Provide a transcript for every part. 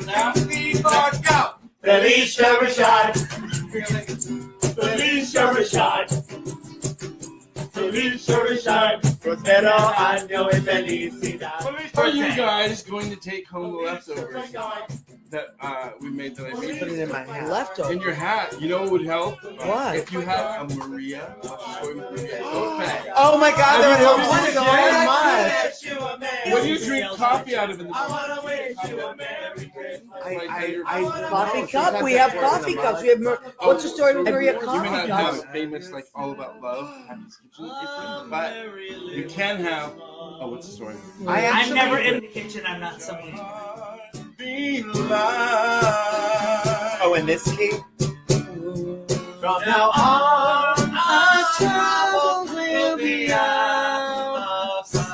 Now people go. Felicia Rashad. Felicia Rashad. Felicia Rashad. Prospero año y felicidad. Are you guys going to take home the leftovers that we made that I made? Put it in my hat. Leftover. In your hat. You know what would help? What? If you have a Maria. Oh my God, that would help so much. What do you drink coffee out of in the Coffee cup. We have coffee cups. We have. What's the story with Maria You may coffee not have cups? a famous, like, all about love, Happy's Kitchen apron, but you can have. Oh, what's the story? I'm never in the kitchen. I'm not someone. Oh, and this cake? From now on, our troubles will be outside.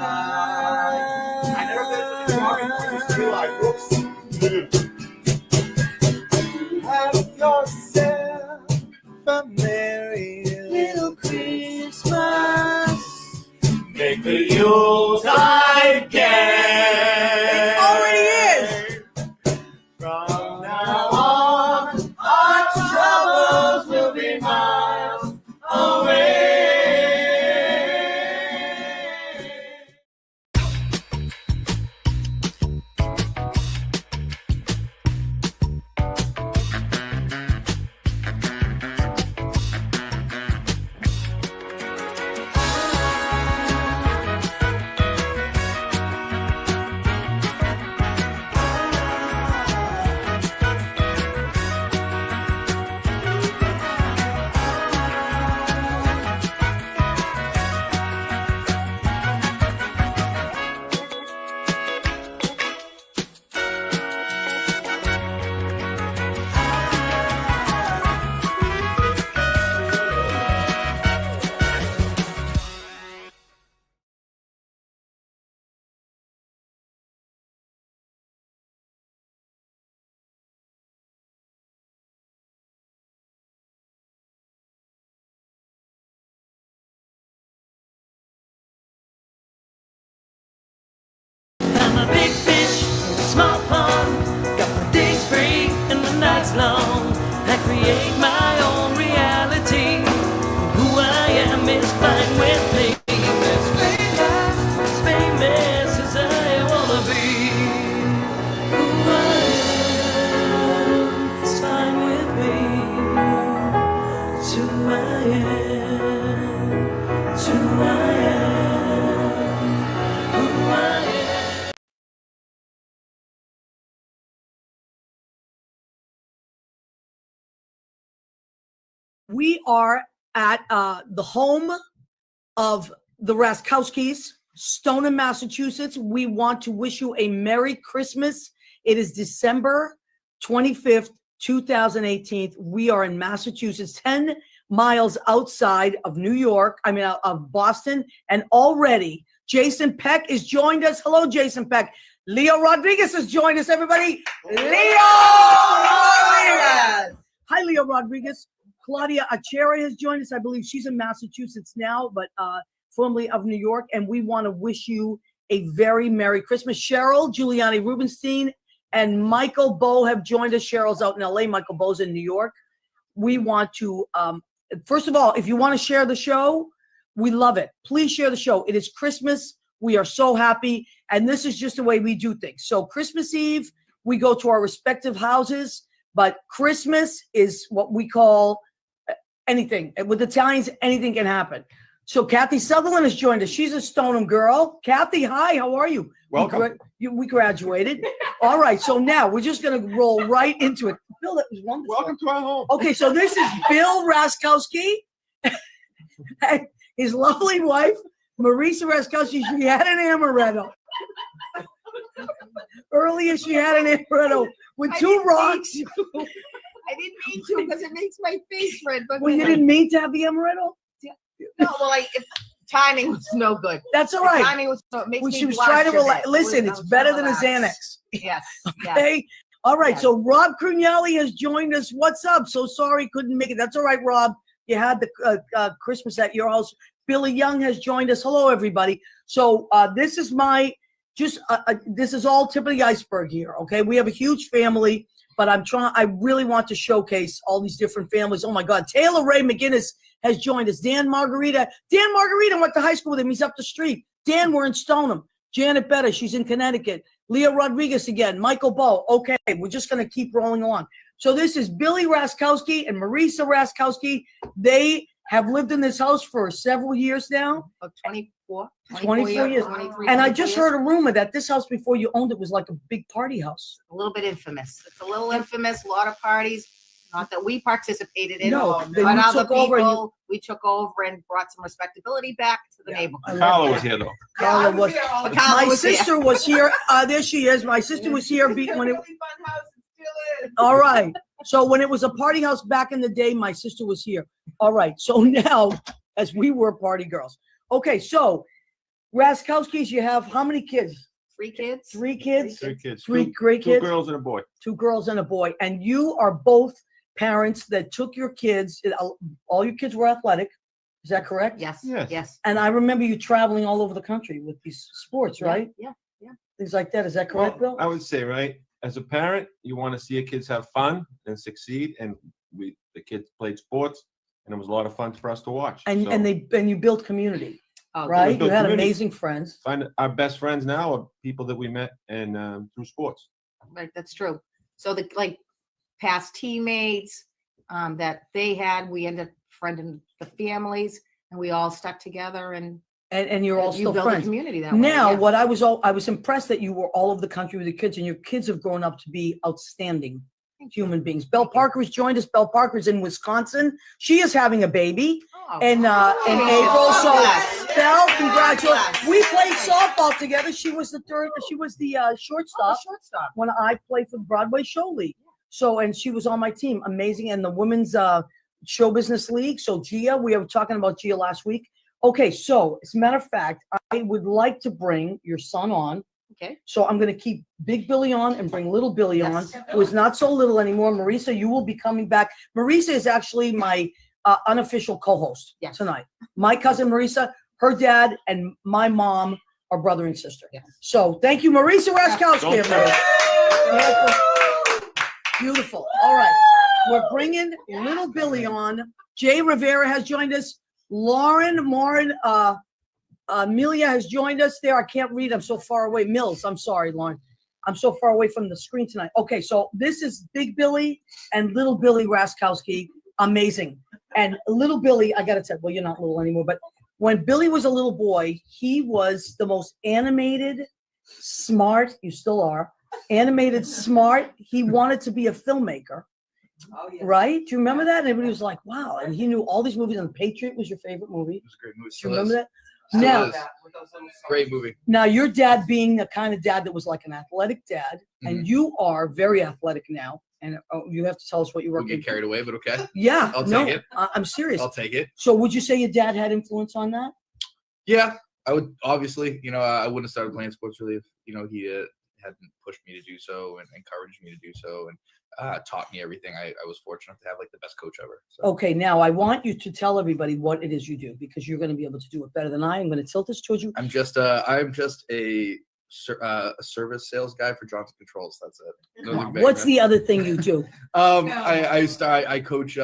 I never been to the market for this too. Whoops. Have yourself a merry little Christmas. Make the Yuletide gay. It already is. From now on, our troubles will be miles away. I'm a big fish in a small pond. Got my days free and my nights long. I create my own reality. Who I am is fine with me. As famous as I wanna be. Who I am is fine with me. It's who I am. It's who I am. Who I am. We are at the home of the RACZKOWKI'S, Stoneham, Massachusetts. We want to wish you a Merry Christmas. It is December 25th, 2018. We are in Massachusetts, 10 miles outside of New York, of Boston. And already Jason Peck has joined us. Hello, Jason Peck. Leo Rodriguez has joined us, everybody. Leo Rodriguez. Hi, Leo Rodriguez. Claudia Acheri has joined us. I believe she's in Massachusetts now, but formerly of New York. And we want to wish you a very Merry Christmas. Cheryl, Giuliani Rubenstein, and Michael Bowe have joined us. Cheryl's out in LA. Michael Bowe's in New York. We want to, first of all, if you want to share the show, we love it. Please share the show. It is Christmas. We are so happy. And this is just the way we do things. So Christmas Eve, we go to our respective houses, but Christmas is what we call anything. With Italians, anything can happen. So Kathy Sutherland has joined us. She's a Stoneham girl. Kathy, hi, how are you? Welcome. We graduated. All right, so now we're just going to roll right into it. Bill, that was wonderful. Welcome to our home. Okay, so this is Bill RACZKOWKI. His lovely wife, Marisa RACZKOWKI. She had an amaretto. Earlier, she had an amaretto with two rocks. I didn't mean to because it makes my face red. But Well, you didn't mean to have the amaretto? No, well, timing was no good. That's all right. Timing was so. It makes me She was blush trying to a bit. relax. Listen, it's better than a Xanax. Yes. Okay. All right. Yes. So Rob Crugnelli has joined us. What's up? So sorry couldn't make it. That's all right, Rob. You had the Christmas at your house. Billy Young has joined us. Hello, everybody. So this is my just this is all tip of the iceberg here. Okay, we have a huge family, but I really want to showcase all these different families. Oh my God, Taylor Ray McGinnis has joined us. Dan Margarita went to high school with him. He's up the street. Dan, we're in Stoneham. Janet Betta, she's in Connecticut. Leah Rodriguez again. Michael Bowe. Okay, we're just going to keep rolling along. So this is Billy RACZKOWKI and Marisa RACZKOWKI. They have lived in this house for several years now. 24 years. 23, And I just 24 heard a rumor that this house before you owned it was like a big party house. a little bit infamous. It's a little infamous, a lot of parties. Not that we participated in, No, but then you other took over and people, we took over and brought some respectability back to the neighborhood. Carla was here though. Carla was. But Carla My was there. sister was here. There she is. My sister was here when it. All right. So when it was a party house back in the day, my sister was here. All right. So now, as we were party girls. Okay. So, RACZKOWKI'S, you have how many kids? 3 kids. 3 kids. 3 kids. Three Two- great Two kids. girls and a boy. 2 girls and a boy. And you are both parents that took your kids. All your kids were athletic. Is that correct? Yes. Yes. Yes. And I remember you traveling all over the country with these sports, right? Yeah. Things like that. Is that correct, Well, Bill? I would say, right, as a parent, you want to see your kids have fun and succeed. And the kids played sports, and it was a lot of fun for us to watch. And So you built community, Oh, right? You built had community. amazing friends. find our best friends now are people that we met and through sports. Right. That's true. So the past teammates that they had, we ended up befriending the families, and we all stuck together, and And you're all you still build a friends. community that way. Now, yeah. what I was impressed that you were all over the country with your kids, and your kids have grown up to be outstanding human beings. Belle Parker has joined us. Belle Parker's in Wisconsin. She is having a baby Oh, in oh, April. So, yes. Belle, congratulations. Yes. We played softball together. She was the shortstop Shortstop. when I played for the Broadway Show League. So, and she was on my team. Amazing. And the Women's Show Business League. So, Gia, we were talking about Gia last week. Okay, so as a matter of fact, I would like to bring your son on. Okay. So I'm going to keep Big Billy on and bring Little Billy Yes. on, who is not so little anymore. Marisa, you will be coming back. Marisa is actually my unofficial co-host Yes. tonight. My cousin Marisa, her dad, and my mom are brother and sister. Yes. So thank you, Marisa RACZKOWKI. everybody. Beautiful. All right. We're bringing Little Billy on. Jay Rivera has joined us. Lauren Amelia has joined us there. I can't read. I'm so far away. Mills. I'm sorry, Lauren. I'm so far away from the screen tonight. Okay, so this is Big Billy and Little Billy RACZKOWKI. Amazing. And Little Billy, I got to tell you, well, you're not little anymore, but when Billy was a little boy, he was the most animated, smart, you still are, animated, smart. He wanted to be a filmmaker. Oh, yeah. Right? Do you remember that? And everybody was like, wow. And he knew all these movies. And The Patriot was your favorite movie. It was a great movie. Do you remember that? Still Now, is. Great movie. now, your dad being the kind of dad that was like an athletic dad, and you are very athletic now. And you have to tell us what you We'll work get carried away, but okay. Yeah. I'll no, take it. I'm serious. I'll take it. So would you say your dad had influence on that? Yeah, I would obviously, I wouldn't have started playing sports really if, he hadn't pushed me to do so and encouraged me to do so and taught me everything. I was fortunate to have like the best coach ever. So. Okay, now I want you to tell everybody what it is you do because you're going to be able to do it better than I am. I'm going to tilt this towards you. I'm just a service sales guy for Johnson Controls. That's it. Come on, what's the other thing you do? I coach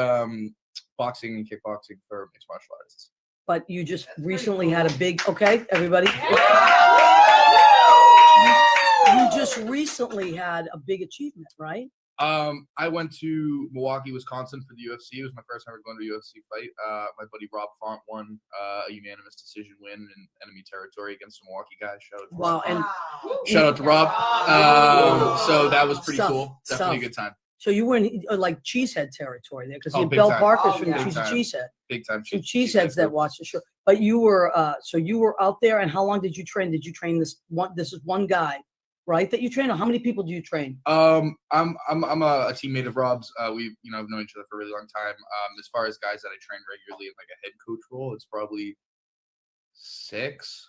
boxing and kickboxing for mixed martial artists. But you just recently had a big, okay, everybody. You just recently had a big achievement, right? I went to Milwaukee, Wisconsin for the UFC. It was my first time ever going to a UFC fight. My buddy Rob Font won a unanimous decision win in enemy territory against the Milwaukee guys. Wow, and Shout out to Rob. So that was pretty cool. Definitely a good time. So you were in like cheesehead territory there because Big Belle time. Parker's from Big she's a time. cheesehead. Big time. Some cheeseheads that watch the show. But you were so you were out there, and how long did you train? Did you train this one? This is one guy, right? That you train, or how many people do you train? I'm a teammate of Rob's. We have known each other for a really long time. As far as guys that I train regularly in like a head coach role, it's probably six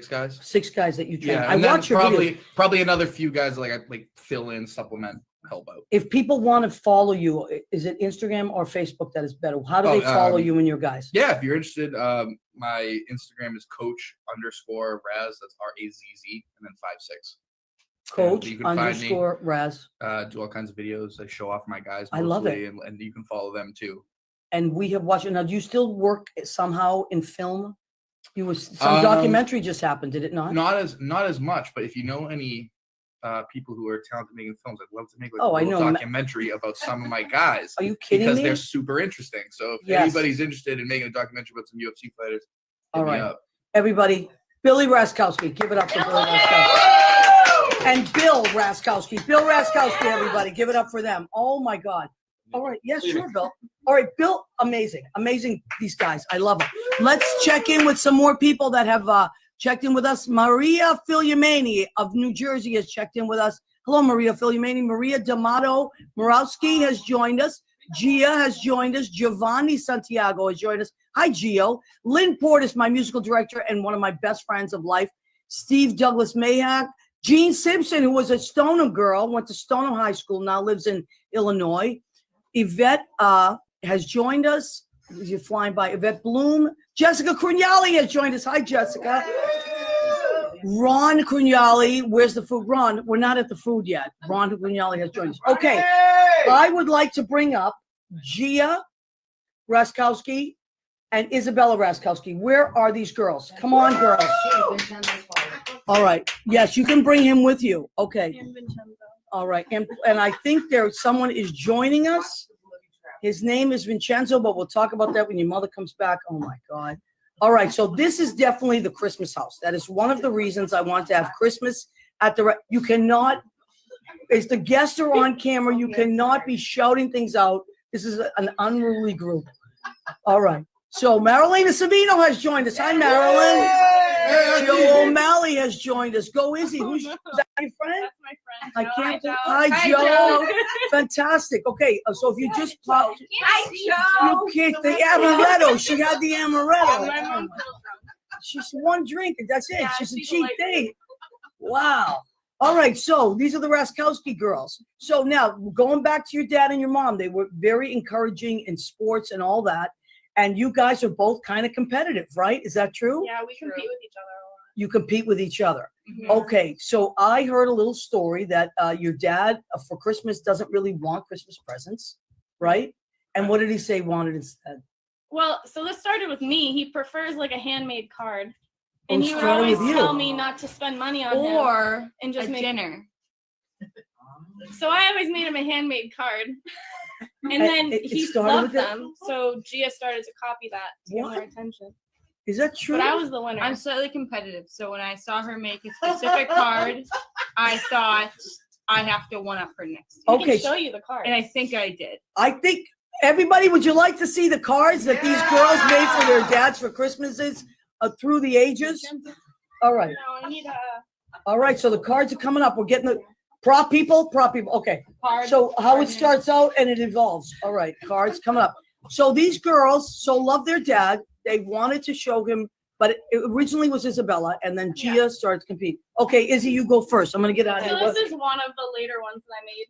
guys. 6 guys that you train. Yeah, I and then watch your videos. probably another few guys like I fill in, supplement help out. If people want to follow you, is it Instagram or Facebook that is better? How do they follow you and your guys? Yeah, if you're interested, my Instagram is coach_Raz. That's RAZZ and then 56. Coach_Raz. Do all kinds of videos. I show off my guys mostly, I love it. and you can follow them too. And we have watched it. Now, do you still work somehow in film? You was some documentary just happened, did it not? Not as much, but if you know any people who are talented making films, I'd love to make like Oh, a I little know. documentary about some of my guys. Are you kidding Because me? they're super interesting. So if Yes. anybody's interested in making a documentary about some UFC fighters, hit All me right. up. Everybody, Billy Raczkowski, give it up for Billy Raczkowski. And Bill Raczkowski. Bill Raczkowski, everybody, give it up for them. Oh my God. All right. Yes, sure, Bill. All right, Bill, amazing. Amazing, these guys. I love them. Let's check in with some more people that have checked in with us. Maria Filiamani of New Jersey has checked in with us. Hello, Maria Filiamani. Maria D'Amato Morowski has joined us. Gia has joined us. Giovanni Santiago has joined us. Hi, Gio. Lynn Portis, my musical director and one of my best friends of life. Steve Douglas Mayhack. Jean Simpson, who was a Stoneham girl, went to Stoneham High School, now lives in Illinois. Yvette has joined us. You're flying by. Yvette Bloom. Jessica Crugnali has joined us. Hi, Jessica. Ron Crugnali. Where's the food? Ron, we're not at the food yet. Ron Crugnali has joined us. Okay. I would like to bring up Gia Raczkowski and Isabella Raczkowski. Where are these girls? Come on, girls. All right. Yes, you can bring him with you. Okay. All right. And I think someone is joining us. His name is Vincenzo, but we'll talk about that when your mother comes back. Oh my God. All right. So this is definitely the Christmas house. That is one of the reasons I want to have Christmas at you cannot, as the guests are on camera, you cannot be shouting things out. This is an unruly group. All right. So Marilena Savino has joined us. Hi, Marilyn. Joe O'Malley has joined us. Go Izzy. Is that your friend? That's my friend. I Joe. can't. Hi, Hi, Joe. Joe. Fantastic. Okay, so if you just popped, Hi, you kicked the amaretto. She had the My amaretto. mom. She's one drink and that's it. Yeah, She's a she's cheap like- date. Wow. All right, so these are the Raczkowski girls. So now going back to your dad and your mom, they were very encouraging in sports and all that. And you guys are both kind of competitive, right? Is that true? Yeah, we compete with each other a lot. You compete with each other. Mhm. Okay, so I heard a little story that your dad for Christmas doesn't really want Christmas presents, right? And what did he say he wanted instead? Well, so this started with me. He prefers like a handmade card. Oh, And it he would started always with you. tell me not to spend money on him Or and just a make dinner. So I always made him a handmade card. And And then it he started loved with that? them. So Gia started to copy that to get What? more attention. Is that true? But I was the winner. I'm slightly competitive, so when I saw her make a specific card, I thought I have to one up her next I year. Okay, can show you the card. And I think I did. I think everybody, would you like to see the cards that these girls made for their dads for Christmases through the ages? All right. No, I need a All right. So the cards are coming up. We're getting the prop people. Okay. card. So how it card starts out and it evolves. All right. Cards coming up. So these girls love their dad. They wanted to show him, but it originally was Isabella, and then Gia started to compete. Okay, Izzy, you go first. I'm gonna get out of So here. this is one of the later ones that I made.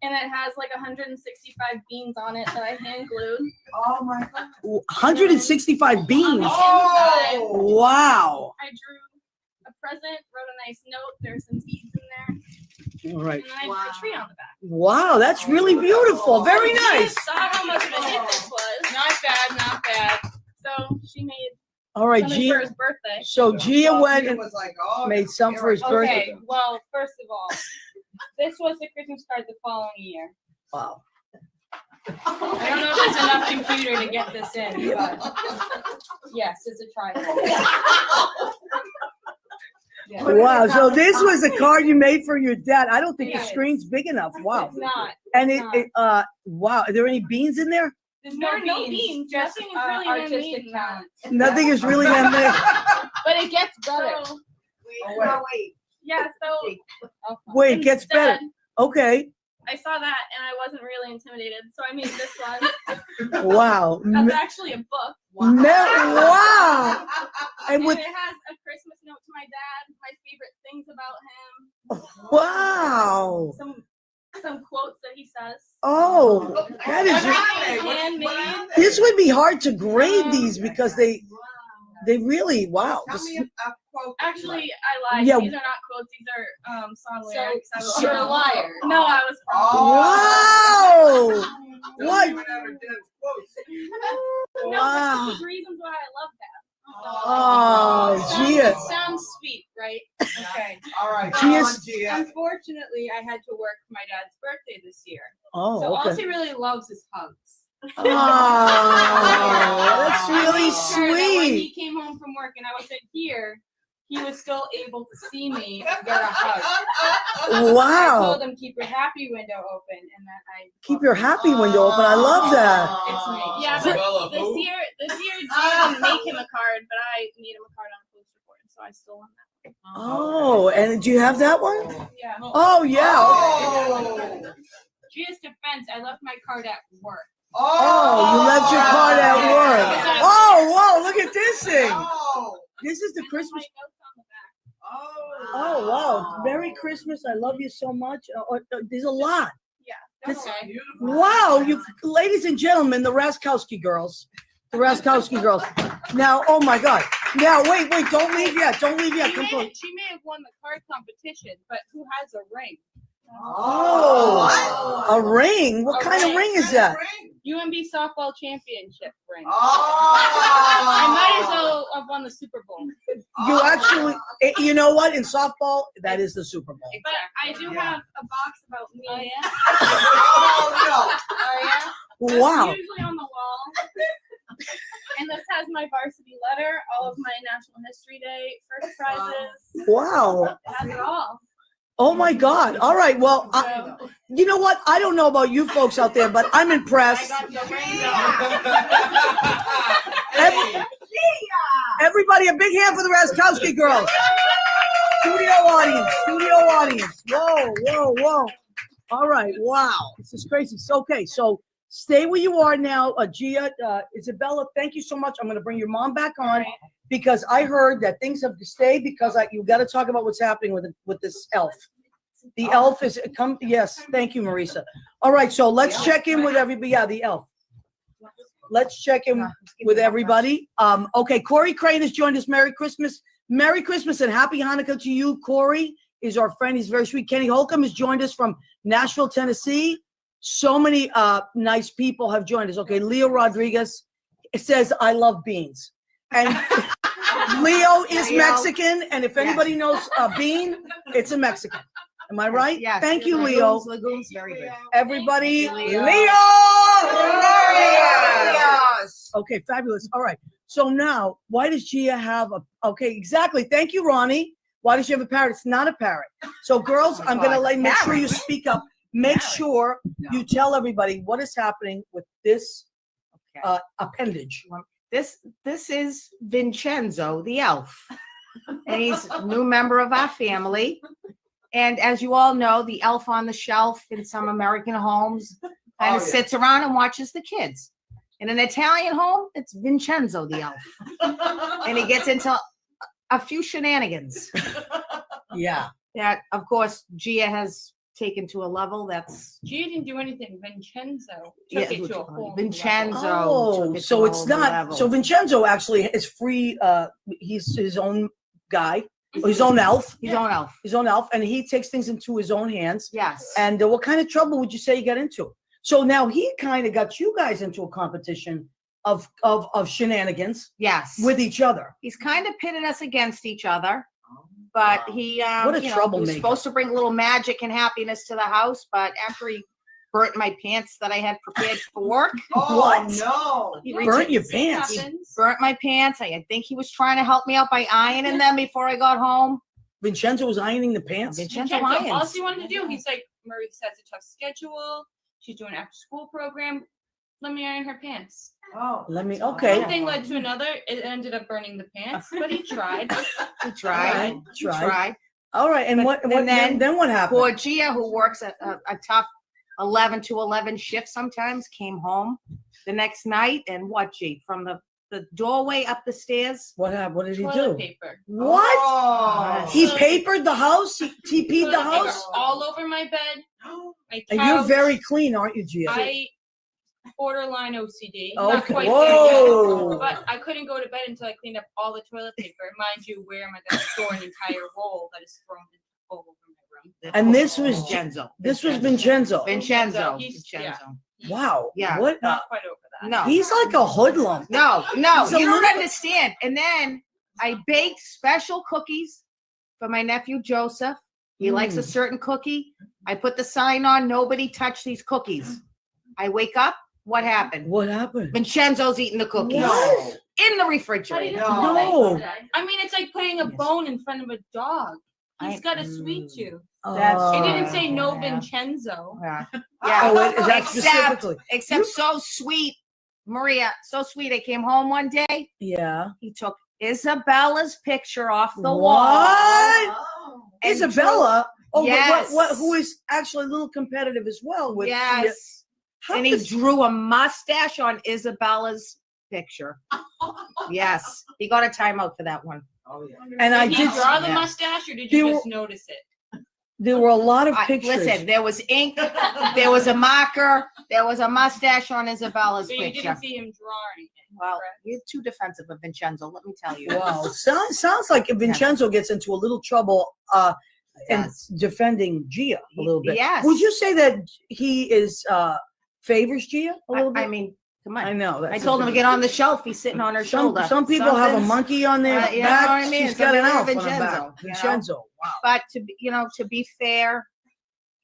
And it has like 165 beans on it that I hand glued. Oh my God. 165 beans. Oh! Wow. I drew a present, wrote a nice note. There's some beads in there. All right. And then I drew a tree on the back. Wow, that's really beautiful. Very nice. Saw how much of a hit this was. Not bad, not bad. So she made All right, something for Gia. his birthday. So Gia went It and was like, oh, made some for his Okay, birthday. well, first of all, this was the Christmas card the following year. Wow. I don't know if there's enough computer to get this in, but yes, it's a triangle. Yeah. Wow. So this was a card you made for your dad. I don't think the Yes. screen's big enough. Wow. It's not. And not. wow. Are there any beans in there? There's There are no beans. just Nothing is really artistic handmade in that. talent. Nothing is really in there. But it gets better. So, wait. yeah, so Okay. Wait, it gets better. instead, Okay. I saw that and I wasn't really intimidated. So I made this one. Wow. That's actually a book. Wow. And And with it has a Christmas note to my dad, my favorite things about him, wow. some some quotes that he says. Oh, that is. Handmade. This would be hard to grade these because they really wow. Tell me a quote. Actually, I lied. Yeah. These are not quotes. These are song lyrics. I was so- you're a liar. No, I was. Oh. Wow. Don't What? even have a damn quote. No, Wow. this is reasons why I love that. Oh, Gia. Sounds sweet, right? Okay. All right. She Come is- on, Gia. Unfortunately, I had to work for my dad's birthday this year. So Oh, all okay. he really loves is hugs. Oh, that's I really made sure that when he sweet. came home from work and I wasn't here, he was still able to see me and get a hug. I Wow. told him keep your happy window open, and then I Keep your happy window open. I love that. It's me. Yeah, Bella, but this who? year Gia didn't make him a card, but I made him a card on a police report, so I still want that. Oh, and do you have that one? Yeah. Oh, yeah. Oh. Gia's defense, I left my card at work. Oh, you left your card at work. Oh, whoa, look at this thing. Oh. This is the And then Christmas. my notes on the back. Oh, wow. Merry Christmas. I love you so much. There's a lot. Yeah. This- That's okay. Wow, you ladies and gentlemen, the RACZKOWKI girls. The RACZKOWKI girls. Now, oh my God. Now, wait, don't leave yet. Don't leave yet. She Come may, close. she may have won the card competition, but who has a ring? Oh, a ring? What kind of ring is that? UMB softball championship ring. Oh. I might as well have won the Super Bowl. You actually, you know what? In softball, that is the Super Bowl. But I do have a box about me. Oh yeah. Oh, Oh yeah. That's Wow. usually on the wall. And this has my varsity letter, all of my National History Day first prizes. Wow. It has it all. Oh my God. All right. Well, you know what? I don't know about you folks out there, but I'm I impressed. got the ring. no. Everybody, a big hand for the RACZKOWKI girls. Studio audience. Whoa. All right. Wow. This is crazy. So, okay. So stay where you are now. Gia, Isabella, thank you so much. I'm going to bring your mom back on because I heard that things have to stay because you got to talk about what's happening with this elf. The elf is come. Yes. Thank you, Marisa. All right. So let's check in with everybody. Yeah, the elf. Let's check in with everybody. Okay, Corey Crane has joined us. Merry Christmas. Merry Christmas and Happy Hanukkah to you. Corey is our friend. He's very sweet. Kenny Holcomb has joined us from Nashville, Tennessee. So many nice people have joined us. Okay, Leo Rodriguez says, I love beans. And Leo is Mexican. And if anybody knows a bean, it's a Mexican. Am I right? Yes. Thank you, Leo. Lagoons, very good. Everybody, Leo. Yes. Okay, fabulous. All right. So now, why does Gia have okay, exactly. Thank you, Ronnie. Why does she have a parrot? It's not a parrot. So girls, I'm going to make sure you speak up. Make sure you tell everybody what is happening with this appendage. This is Vincenzo, the elf. And he's a new member of our family. And as you all know, the elf on the shelf in some American homes kind of sits around and watches the kids. In an Italian home, it's Vincenzo, the elf. And he gets into a few shenanigans. Yeah. That, of course, Gia has taken to a level that's Gia didn't do anything. Vincenzo Yeah, took it to a whole new Vincenzo. level. Oh, took it so to a it's whole new not. level. So Vincenzo actually is free. He's his own guy, his own elf. His own elf. His own elf, and he takes things into his own hands. Yes. And what kind of trouble would you say you got into? So now he kind of got you guys into a competition of shenanigans Yes. with each other. He's kind of pitted us against each other, but he What a he was troublemaker. supposed to bring a little magic and happiness to the house, but after he burnt my pants that I had prepared for work, Oh, What? no. he Burnt your It pants. happens. burnt my pants. I think he was trying to help me out by ironing them before I got home. Vincenzo was ironing the pants. Vincenzo All irons. he wanted to do, he's like, Maurice has a tough schedule. She's doing an after school program. Let me iron her pants. Oh. Let me. Okay. One thing led to another. It ended up burning the pants, but he tried. He tried. He tried. All right. And But- what? and Then what happened? Poor Gia, who works a tough 11 to 11 shift sometimes, came home the next night and what, G, from the the doorway up the stairs. What happened? What did he Toilet do? paper. What? Oh. He papered the house? He TP'd the Toilet paper house? all over my bed. My And you're couch. very clean, aren't you, Gia? I borderline OCD. Not Okay. quite Whoa. there yet, but I couldn't go to bed until I cleaned up all the toilet paper. Mind you, where am I going to store an entire roll that is thrown all over my room? And this was Vincenzo. This was Vincenzo. Vincenzo. He's- Vincenzo. Wow. Yeah. What? Not quite over that. No. He's like a hoodlum. No, He's a you don't little- understand. And then I baked special cookies for my nephew Joseph. He likes a certain cookie. I put the sign on, nobody touch these cookies. I wake up, what happened? What happened? Vincenzo's eating the cookies What? in the How do you refrigerator. No. know that? I mean, it's like putting a bone in front of a dog. He's got a sweet tooth. That's- It didn't say no Yeah. Vincenzo. Yeah. Oh, is that Except- specifically? Except so sweet, Maria, so sweet. I came home one day. Yeah. He took Isabella's picture off the wall. What? and Isabella? Oh, Yes. but what? Who is actually a little competitive as well? With Yes. How And he does- drew a mustache on Isabella's picture. Yes. He got a timeout for that one. And I Did he did. draw the yeah. mustache, or did There you were- just notice it? There were a lot of pictures. Listen, there was ink, there was a marker, there was a mustache on Isabella's So you picture. didn't see him draw anything. Well, you're too defensive of Vincenzo, let me tell you. Wow. Sounds like Vincenzo gets into a little trouble in Yes. defending Gia a little bit. Yes. Would you say that he is favors Gia a little bit? I mean, come on. I know. I told him to get on the shelf. He's sitting on her shoulder. Some people have a Something's- monkey on their you know back. what I mean? She's got an Something elf like on her back. Vincenzo, you know? Vincenzo. Wow. But to be fair,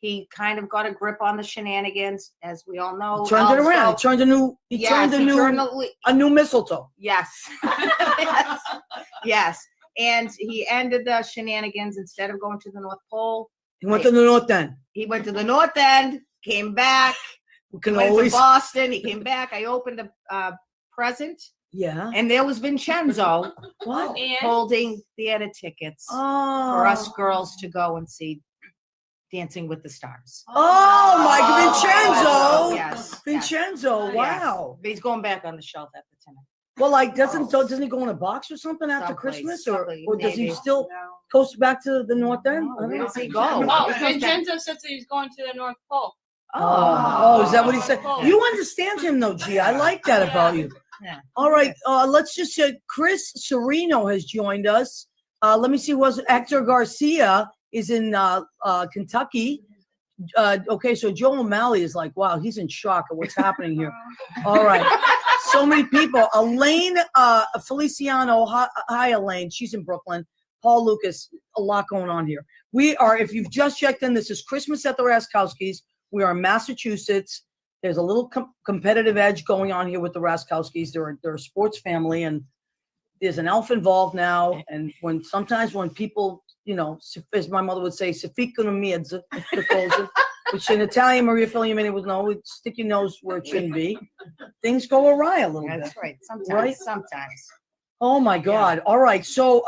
he kind of got a grip on the shenanigans, as we all know. Turned it elves around. go- He turned a new. He Yes, turned he turned a new mistletoe. Yes. yes. Yes. And he ended the shenanigans instead of going to the North Pole. He went to the North End. He went to the North End, came back, We can went always. to Boston. He came back. I opened a present, Yeah. and there was Vincenzo What? And holding theater tickets Oh. for us girls to go and see Dancing with the Stars. Oh my Vincenzo. Yes. Vincenzo. Yes. Wow. But he's going back on the shelf after tonight. Well, like doesn't he go in a box or something after Someplace, Christmas, someplace, or does he maybe. still coast back to the North End? No, I don't where know. does he go? oh, He goes back- Vincenzo said that he's going to the North Pole. Oh, is that what he said? Oh. You understand him though, G. I like that about you. Yeah. All right, let's just say Chris Sereno has joined us. Let me see, was Hector Garcia is in Kentucky. Okay, so Joe O'Malley is like, wow, he's in shock at what's happening here. All right, so many people. Elaine Feliciano, hi Elaine, she's in Brooklyn. Paul Lucas, a lot going on here. We are, if you've just checked in, this is Christmas at the RACZKOWKI'S. We are in Massachusetts. There's a little competitive edge going on here with the RACZKOWKI'S. They're a sports family, and there's an elf involved now. And sometimes when people, you know, as my mother would say, which in Italian, Maria Filiamini would know, would stick your nose where it shouldn't be. Things go awry a little bit. That's right. Sometimes. Right? Sometimes. Oh my God. All right. So,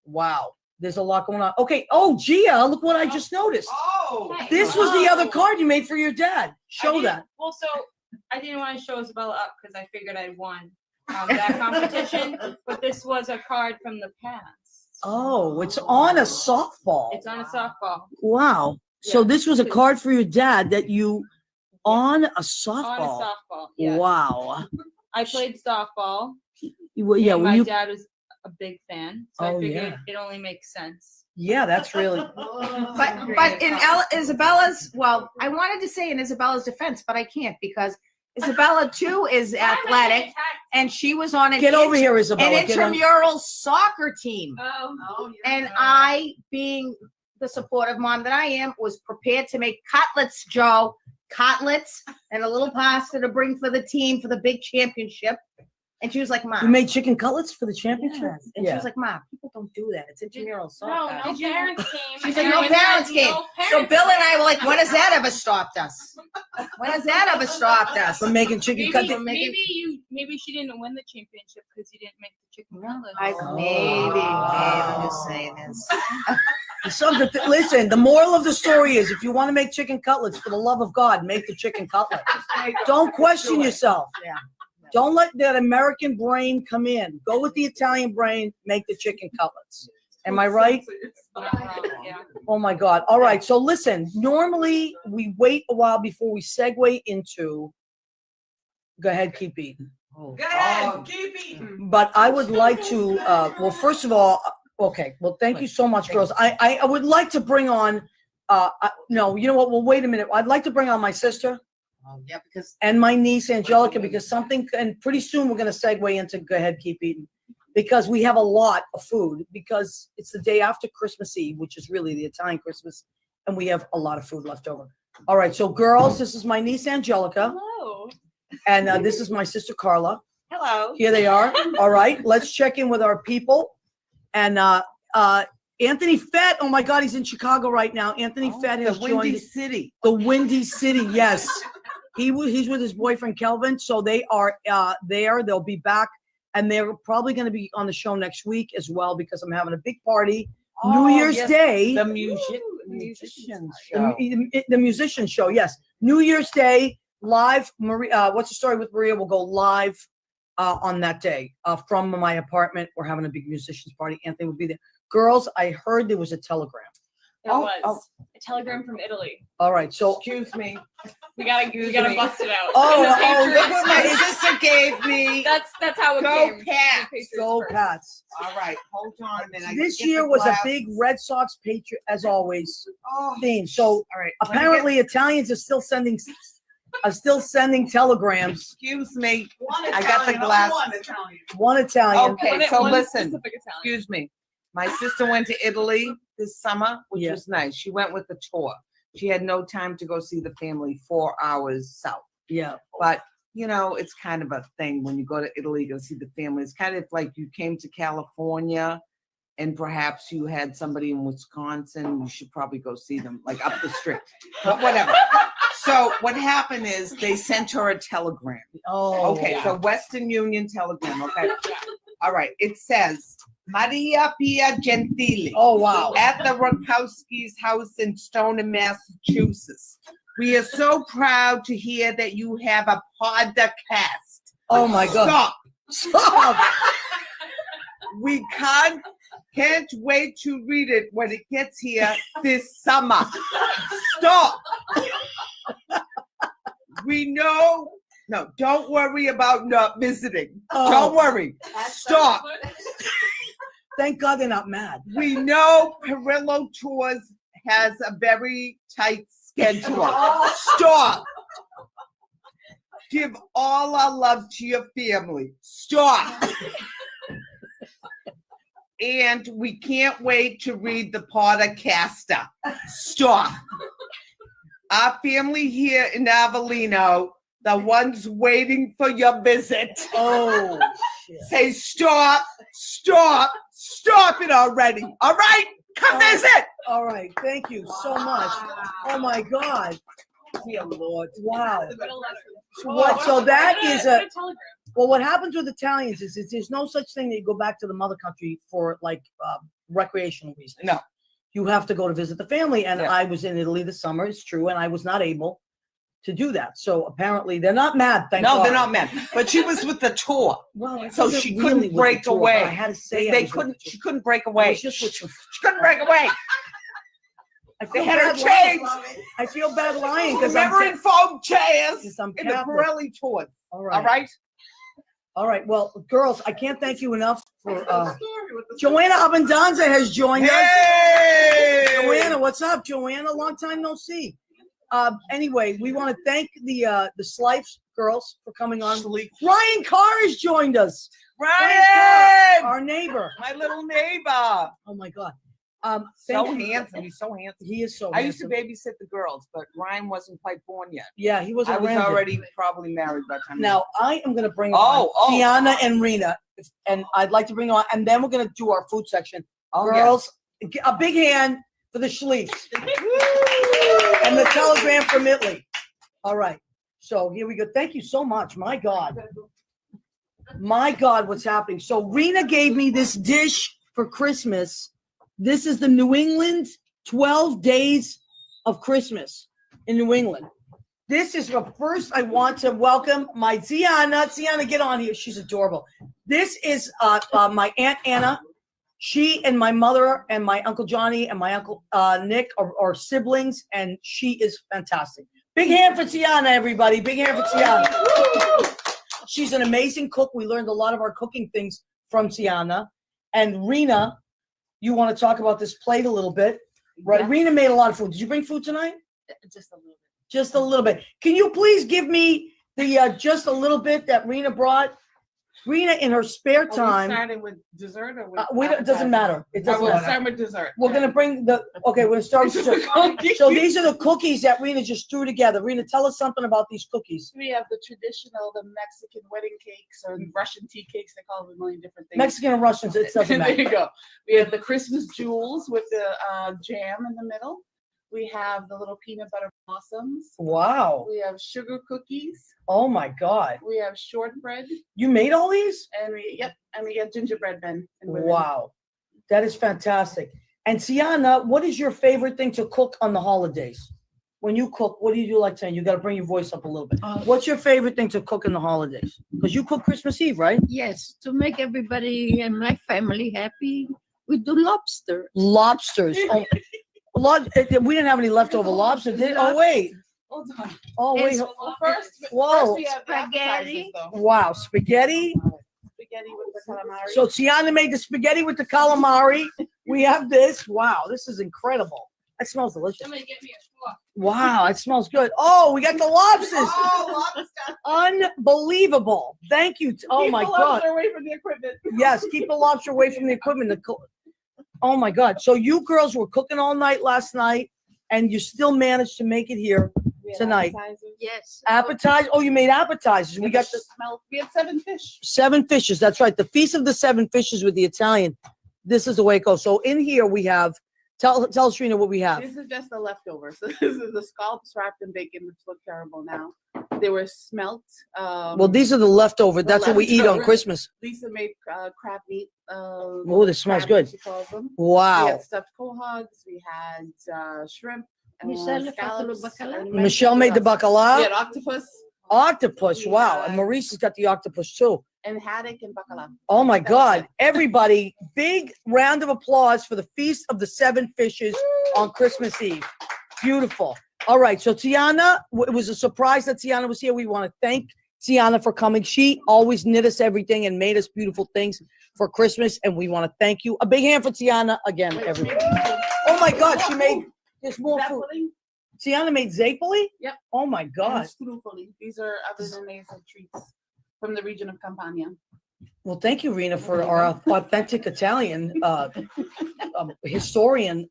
wow. There's a lot going on. Okay. Oh, Gia, look what I just noticed. Oh. This was the other card you made for your dad. I Show didn't- that. Well, so I didn't want to show Isabella up because I figured I'd won that competition, but this was a card from the past. Oh, it's on a softball. It's on a softball. Wow. So Yeah. this was a card for your dad that you on a On a softball. softball. Yeah. Wow. I played softball. Yeah. and Were my you? dad was a big fan, so Oh, I figured yeah. it only makes sense. Yeah, that's really. But in Isabella's, well, I wanted to say in Isabella's defense, but I can't because Isabella too is athletic, and she was on an Get over here, Isabella. an Get on- intramural soccer team. Oh. And I, being the supportive mom that I am, was prepared to make cutlets, Joe, cutlets and a little pasta to bring for the team for the big championship. And she was like, You Mom. made chicken cutlets for the championship? Yes. And she was like, Mom, people don't do that. It's intramural No, soccer. no parents came. She's like, no parents came. So Bill and I were like, when has that ever stopped us? When has that ever stopped us? From making chicken cutlets? Maybe she didn't win the championship because you didn't make the chicken cutlets. Maybe, I'm just saying this. Listen, the moral of the story is if you want to make chicken cutlets, for the love of God, make the chicken cutlet. Don't question yourself. Yeah. Don't let that American brain come in. Go with the Italian brain. Make the chicken cutlets. Am I right? Yeah. Oh my God. All right. So listen, normally we wait a while before we segue into, go ahead, keep eating. Go ahead, keep eating. But I would like to, well, first of all, okay. Well, thank you so much, girls. I would like to bring on, no, you know what? Well, wait a minute. I'd like to bring on my sister Yeah, because and my niece, Angelica, because something, and pretty soon we're going to segue into go ahead, keep eating. Because we have a lot of food, because it's the day after Christmas Eve, which is really the Italian Christmas, and we have a lot of food left over. All right, so girls, this is my niece Angelica, Hello. and this is my sister Carla. Hello. Here they are. All right, let's check in with our people. And Anthony Fett, oh my God, he's in Chicago right now. Anthony Fett has the joined Windy us. City. The Windy City, yes. He's with his boyfriend Kelvin, so they are there. They'll be back. And they're probably going to be on the show next week as well, because I'm having a big party. New Year's Day. The musician show. The musician show, yes. New Year's Day, live. Maria, What's the Story with Maria will go live on that day from my apartment. We're having a big musicians party. Anthony will be there. Girls, I heard there was a telegram. There was a telegram from Italy. All right, so Excuse me. We gotta bust it out. Oh, look what my sister gave me. That's how it Go came. Pats. go Pats. All right, hold on a minute. I This get year the was a glass. big Red Sox Patriot, as always, Oh, theme. So all right. let me apparently Italians are still sending telegrams. Excuse me. One I got the Italian, glass. One Italian. One Italian. Okay, so One listen. specific Italian. Excuse me. My sister went to Italy this summer, which Yeah. was nice. She went with the tour. She had no time to go see the family 4 hours south. Yeah. But, you know, it's kind of a thing when you go to Italy, go see the family. It's kind of like you came to California and perhaps you had somebody in Wisconsin. You should probably go see them, like up the street. But whatever. So what happened is they sent her a telegram. Oh. Okay, so Western Union telegram, okay? All right, it says, Maria Pia Gentili. Oh wow. At the RACZKOWKI'S house in Stoneham, Massachusetts. We are so proud to hear that you have a podcast. Oh my God. Stop. We can't wait to read it when it gets here this summer. Stop. We know. No, don't worry about not visiting. Oh. Don't worry. Stop. Thank God they're not mad. We know Perillo Tours has a very tight schedule. Stop. Give all our love to your family. Stop. And we can't wait to read the Podcaster. Stop. Our family here in Avellino, the ones waiting for your visit. Oh shit. Say stop, stop, stop it already. All right? Come visit. All right. Thank you so much. Oh my God. Dear Lord. Wow. What a letter. So what? So that is What a. a telegram. Well, what happens with Italians is there's no such thing that you go back to the mother country for like recreational reasons. No. You have to go to visit the family. And Yeah. I was in Italy this summer, it's true, and I was not able to do that. So apparently they're not mad. Thank God. No, they're not mad. But she was with the tour. Well, I So wasn't she really couldn't with the break tour, but away. I had to say I They was with couldn't. the She tour. couldn't break I away. was just with She couldn't break away. I They feel had her bad lying. chained. I feel bad lying because Never in foam chairs Because I'm in the Catholic. Pirelli tour. all All right. right. All right. Well, girls, I can't thank you enough for Joanna Abendanza has joined us. Hey. Joanna, what's up, Joanna? Long time no see. Anyway, we want to thank the Slipes girls for coming on. Ryan Carr has joined us. Ryan, our neighbor. my little neighbor. Oh my God. So thank you. handsome. He's so handsome. He is so I used to handsome. babysit the girls, but Ryan wasn't quite born yet. Yeah, he was. I a was Ramsey. already probably married by the time. Now I am going to bring Oh, on Tiana and Rena, and I'd like to bring on, and then we're going to do our food section. Oh, Girls, a big hand for the Schleifs and the telegram from Italy. All right, so here we go. Thank you so much. My God, what's happening? So Rena gave me this dish for Christmas. This is the New England 12 Days of Christmas in New England. This is first. I want to welcome my Tiana. Tiana, get on here. She's adorable. This is my Aunt Anna. She and my mother and my Uncle Johnny and my Uncle Nick are siblings, and she is fantastic. Big hand for Tiana, everybody. Big hand for Tiana. She's an amazing cook. We learned a lot of our cooking things from Tiana. And Rena, you want to talk about this plate a little bit, right? Yes. Rena made a lot of food. Did you bring food tonight? Just a little bit. Just a little bit. Can you please give me the just a little bit that Rena brought? Rena, in her spare time. Starting with dessert or It doesn't matter. It doesn't matter. Start with dessert. We're gonna bring the. Okay, we're gonna start with dessert. So these are the cookies that Rena just threw together. Rena, tell us something about these cookies. We have the traditional, the Mexican wedding cakes or Russian tea cakes. They call them a million different things. Mexican and Russians, it doesn't There matter. you go. We have the Christmas jewels with the jam in the middle. We have the little peanut butter blossoms. Wow. We have sugar cookies. Oh my God. We have shortbread. You made all these? And we get gingerbread men and women. Wow. That is fantastic. And Tiana, what is your favorite thing to cook on the holidays? When you cook, what do you like saying? You got to bring your voice up a little bit. What's your favorite thing to cook in the holidays? Because you cook Christmas Eve, right? Yes, to make everybody and my family happy, we do lobster. Lobsters. We didn't have any leftover lobster, did? Oh, wait. Hold on. Oh, wait. First Whoa. we have the appetizers, though. Wow. Spaghetti. Spaghetti with the calamari. So Tiana made the spaghetti with the calamari. We have this. Wow. This is incredible. That smells delicious. Somebody get me a fork. Wow. It smells good. Oh, we got the lobsters. Oh, lobster. Unbelievable. Thank you. Oh, Keep my the God. lobster away from the equipment. Yes. Keep the lobster away from the equipment. Oh, my God. So you girls were cooking all night last night, and you still managed to make it here tonight. Yes. Appetizer. Oh, you made appetizers. We got We had 7 fish. 7 fishes. That's right. The Feast of the 7 Fishes with the Italian. This is the way it goes. So in here we have, tell us, Rena, what we have. This is just the leftovers. So this is the scallops wrapped in bacon, which look terrible now. They were smelt. Well, these are the leftover. That's what we eat on leftover. Christmas. Lisa made crab meat. Oh, this smells crab, good. She calls them. We Wow. had stuffed quahogs. We had shrimp. Michelle, Scallops. bacalhau. and Michelle made the We had bacalhau. octopus Octopus. Wow. Yeah. And Maurice has got the octopus too. and haddock and bacalhau. Oh my That was God. it. Everybody, big round of applause for the Feast of the 7 Fishes on Christmas Eve. Beautiful. All right. So Tiana, it was a surprise that Tiana was here. We want to thank Tiana for coming. She always knit us everything and made us beautiful things for Christmas. And we want to thank you. A big hand for Tiana again, everybody. Oh my God. She made, there's more food. Zeppelin Tiana made zapoli? Yep. Oh my and God. strufoli. These are other amazing treats from the region of Campania. Well, thank you, Rena, for our authentic Italian historian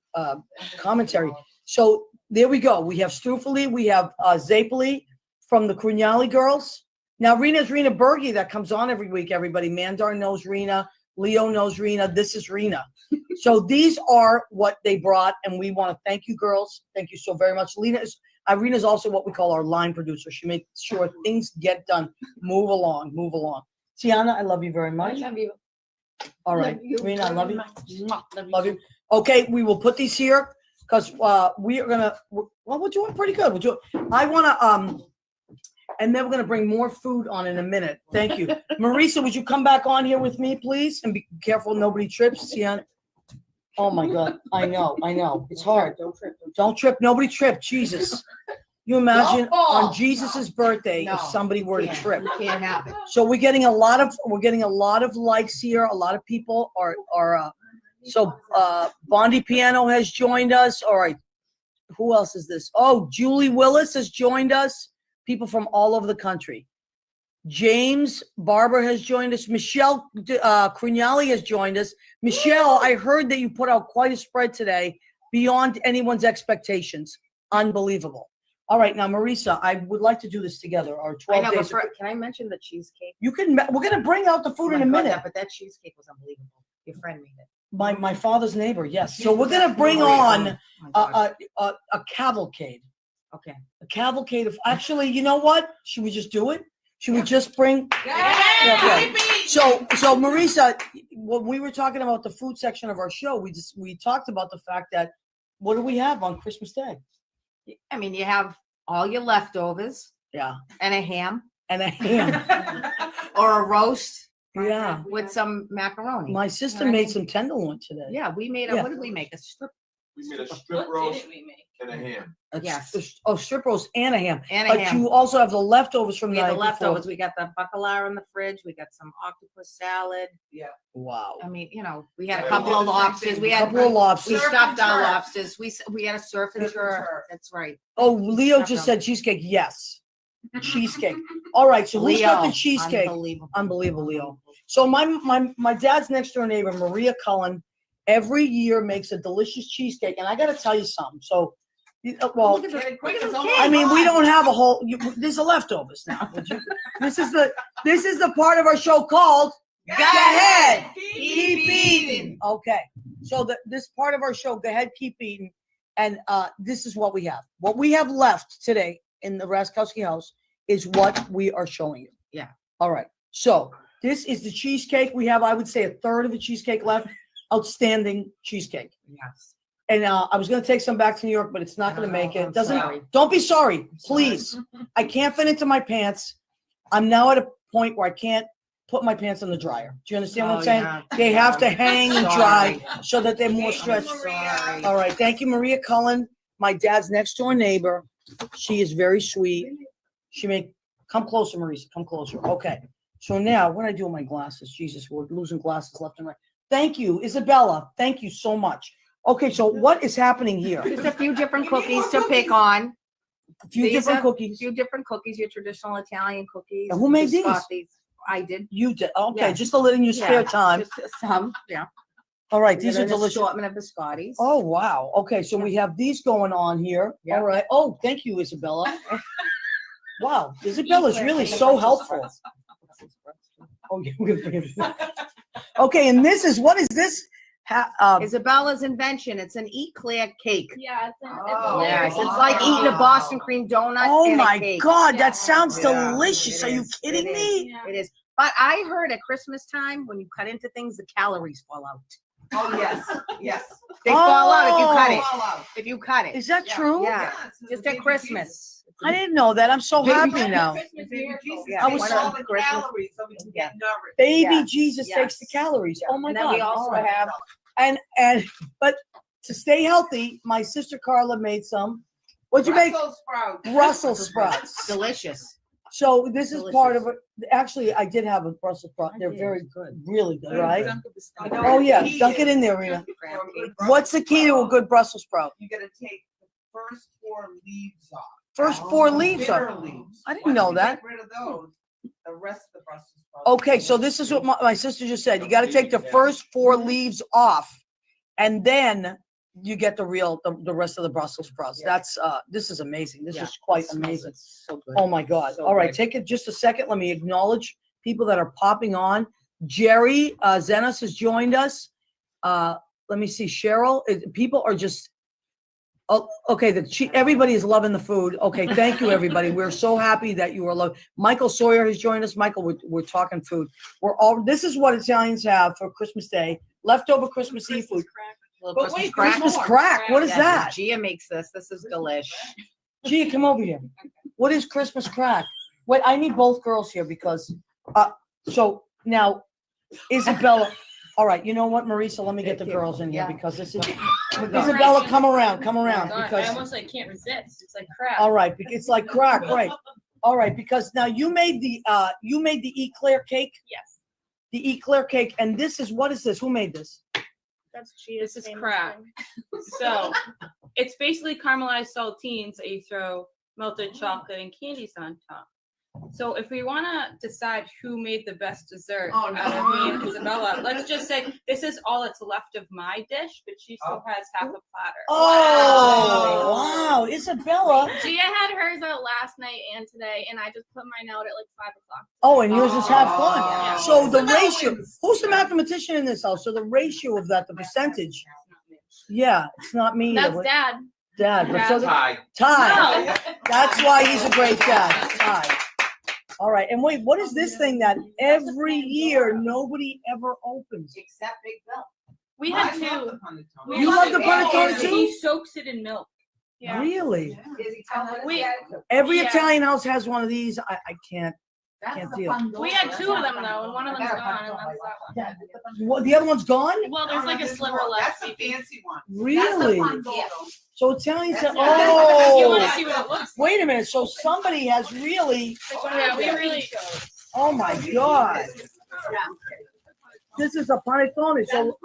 commentary. So there we go. We have strufoli. We have zapoli from the Crugnali girls. Now, Rena's Rena Berge that comes on every week, everybody. Mandar knows Rena. Leo knows Rena. This is Rena. So these are what they brought, and we want to thank you, girls. Thank you so very much. Rena's also what we call our line producer. She makes sure things get done. Move along, move along. Tiana, I love you very I much. love you. All right, Love you Rena, I love you. Love Love you. Okay, we will put these here because we are gonna. Well, we're doing pretty good. I want to and then we're gonna bring more food on in a minute. Thank you, Marisa. Would you come back on here with me, please? And be careful, nobody trips. Tiana. Oh my God, I know. It's hard. Don't trip. Nobody trip. Jesus. You imagine on Jesus's birthday if somebody were to trip. You can't have it. So we're getting a lot of likes here. A lot of people are so Bondi Piano has joined us. All right. Who else is this? Oh, Julie Willis has joined us. People from all over the country. James Barber has joined us. Michelle Crugnali has joined us. Michelle, I heard that you put out quite a spread today, beyond anyone's expectations. Unbelievable. All right, now Marisa, I would like to do this together. Our 12 days. Can I mention the cheesecake? You can. We're gonna bring out the food in a minute. But that cheesecake was unbelievable. Your friend made it. My father's neighbor. Yes. So we're gonna bring on a cavalcade. Okay. A cavalcade of. Actually, you know what? Should we just do it? Should we just bring? Okay. So Marisa, when we were talking about the food section of our show, we talked about the fact that what do we have on Christmas Day? I mean, you have all your leftovers Yeah. and a ham And a ham. or a roast Yeah. with some macaroni. My sister I made mean- some tenderloin today. Yeah, we made a, Yeah. what did we make? A strip. We made a What strip roast didn't we make? and a ham. Yes. Strip roast and a ham. And a But ham. you also have the leftovers from We the had the night before. leftovers. We got the bacalao in the fridge. We got some octopus salad. Wow. I mean, we had a Yeah, couple we of did the same lobsters. thing. We A had couple of we lobsters. stuffed our lobsters. We had a surf and turf. That's right. Oh, Leo Stuffed just them. said cheesecake. Yes. Cheesecake. All right. So who's got the Leo, cheesecake? Unbelievable. Unbelievable, Leo. So my dad's next door neighbor, Maria Cullen, every year makes a delicious cheesecake. And I got to tell you something. So, well, Look at this I mean, we don't have a whole. There's the leftovers now. This is the part of our show called Go Ahead, Keep Eating. Okay, so this part of our show, Go Ahead, Keep Eating, and this is what we have. What we have left today in the RACZKOWKI house is what we are showing you. Yeah. All right. So this is the cheesecake. We have, I would say, a third of the cheesecake left. Outstanding cheesecake. Yes. And I was going to take some back to New York, but it's not going to make it. I'm Doesn't. sorry. Don't be sorry, please. I can't fit into my pants. I'm now at a point where I can't put my pants in the dryer. Do you understand what I'm saying? yeah. They have to hang and dry Sorry. so that they're more stretched. Sorry. All right. Thank you, Maria Cullen, my dad's next door neighbor. She is very sweet. Come closer, Marisa. Come closer. Okay. So now, what do I do with my glasses? Jesus, we're losing glasses left and right. Thank you, Isabella. Thank you so much. Okay, so what is happening here? Just a few different cookies to pick on. A few different cookies. Few different cookies, your traditional Italian cookies. And who made these? Biscotti. I did. You did. Okay, Yeah. just a little in your spare Yeah, time. just some, yeah. All right, We these got are an delicious. assortment of biscottis. Oh, wow. Okay, so we have these going on here. Yeah. All right. Oh, thank you, Isabella. Wow, Isabella's really so helpful. Oh, yeah. we're gonna bring it. Okay, and what is this? Isabella's invention. It's an eclair cake. Yeah, it's Yes, it's like eating a Boston cream donut. Oh and a my cake. God, Yeah. that sounds Yeah. delicious. It Are you is. kidding It me? Yeah. It is. But I heard at Christmas time, when you cut into things, the calories fall out. Oh, yes, yes. They fall out if you cut it. Fall out. If you cut it. Is that true? Yeah. it's a Just baby at Christmas. I didn't know that. I'm so Baby happy Jesus. now. Christmas Baby miracle. Jesus Yeah, I takes was all so- the Christmas. calories so we can get nourished. Baby Yes, Jesus takes the yes. calories. Oh my And then God. we also All right. have But to stay healthy, my sister Carla made some. What'd you make? Brussels sprouts. Brussels sprouts. delicious. So this is part of Delicious. it. Actually, I did have a Brussels sprout. They're did. very good, really good, right? I know Oh the yeah, key dunk it is in there, Rita. for a good What's the key to a good Brussels sprout? You gotta take the first 4 leaves off. First 4 leaves Bitter are. leaves. I didn't Once know you that. Get rid of those, the rest of the Brussels sprouts. Okay, so this is what my sister just said. You got to take the first 4 leaves off, and then you get the rest of the Brussels sprouts. Yeah. That's this is amazing. This Yeah, is quite it smells amazing. So good. Oh my God. So All right, good. take it just a second. Let me acknowledge people that are popping on. Jerry Zenos has joined us. Let me see. Cheryl, people are just. Oh, okay. Everybody is loving the food. Okay, thank you, everybody. We're so happy that you are loving. Michael Sawyer has joined us. Michael, we're talking food. This is what Italians have for Christmas Day: leftover Christmas Eve food. Little But Christmas wait, crack. Christmas crack. What is Yeah, that? Gia makes this. This is delish. Gia, come over here. What is Christmas crack? Wait, I need both girls here because, so now, Isabella, all right, you know what, Marisa, let me get the girls in here Yeah. because this is, Isabella, come around, I because, almost like can't resist. It's like crap. all right, it's like crack, right? All right, because now you made the eclair cake, Yes. the eclair cake, and what is this? Who made this? That's Gia's This is famous crap. thing. So it's basically caramelized saltines that you throw melted chocolate and candies on top. So if we want to decide who made the best dessert Oh, out of me and Isabella, let's just say this is all that's left of my dish, but she still has half a platter. Oh, wow, Isabella. Gia had hers out last night and today, and I just put mine out at like 5 o'clock. Oh, and yours is half gone. Yeah. So the Isabella ratio, wins. who's the mathematician in this house? So the ratio of that, the percentage, yeah, it's not me. That's Dad. Dad, but so Hi. Ty. No. That's why he's a great dad. Ty. All right, and wait, what is this thing that every year nobody ever opens? Except Big Bill. We had I love two. the panettone. You love the panettone too? He soaks it in milk. Yeah. Really? We Every Yeah. Italian house has one of these. I can't deal. we had two of them though, and one of them's gone, and that's that one. What, the other one's gone? Well, there's like a sliver left. That's the fancy one. Really? Pandoro. So Italians have, That's right. If you want to oh, see what it looks wait a minute. So somebody has really, like. Yeah, we really. oh my God. This is a panettone. So,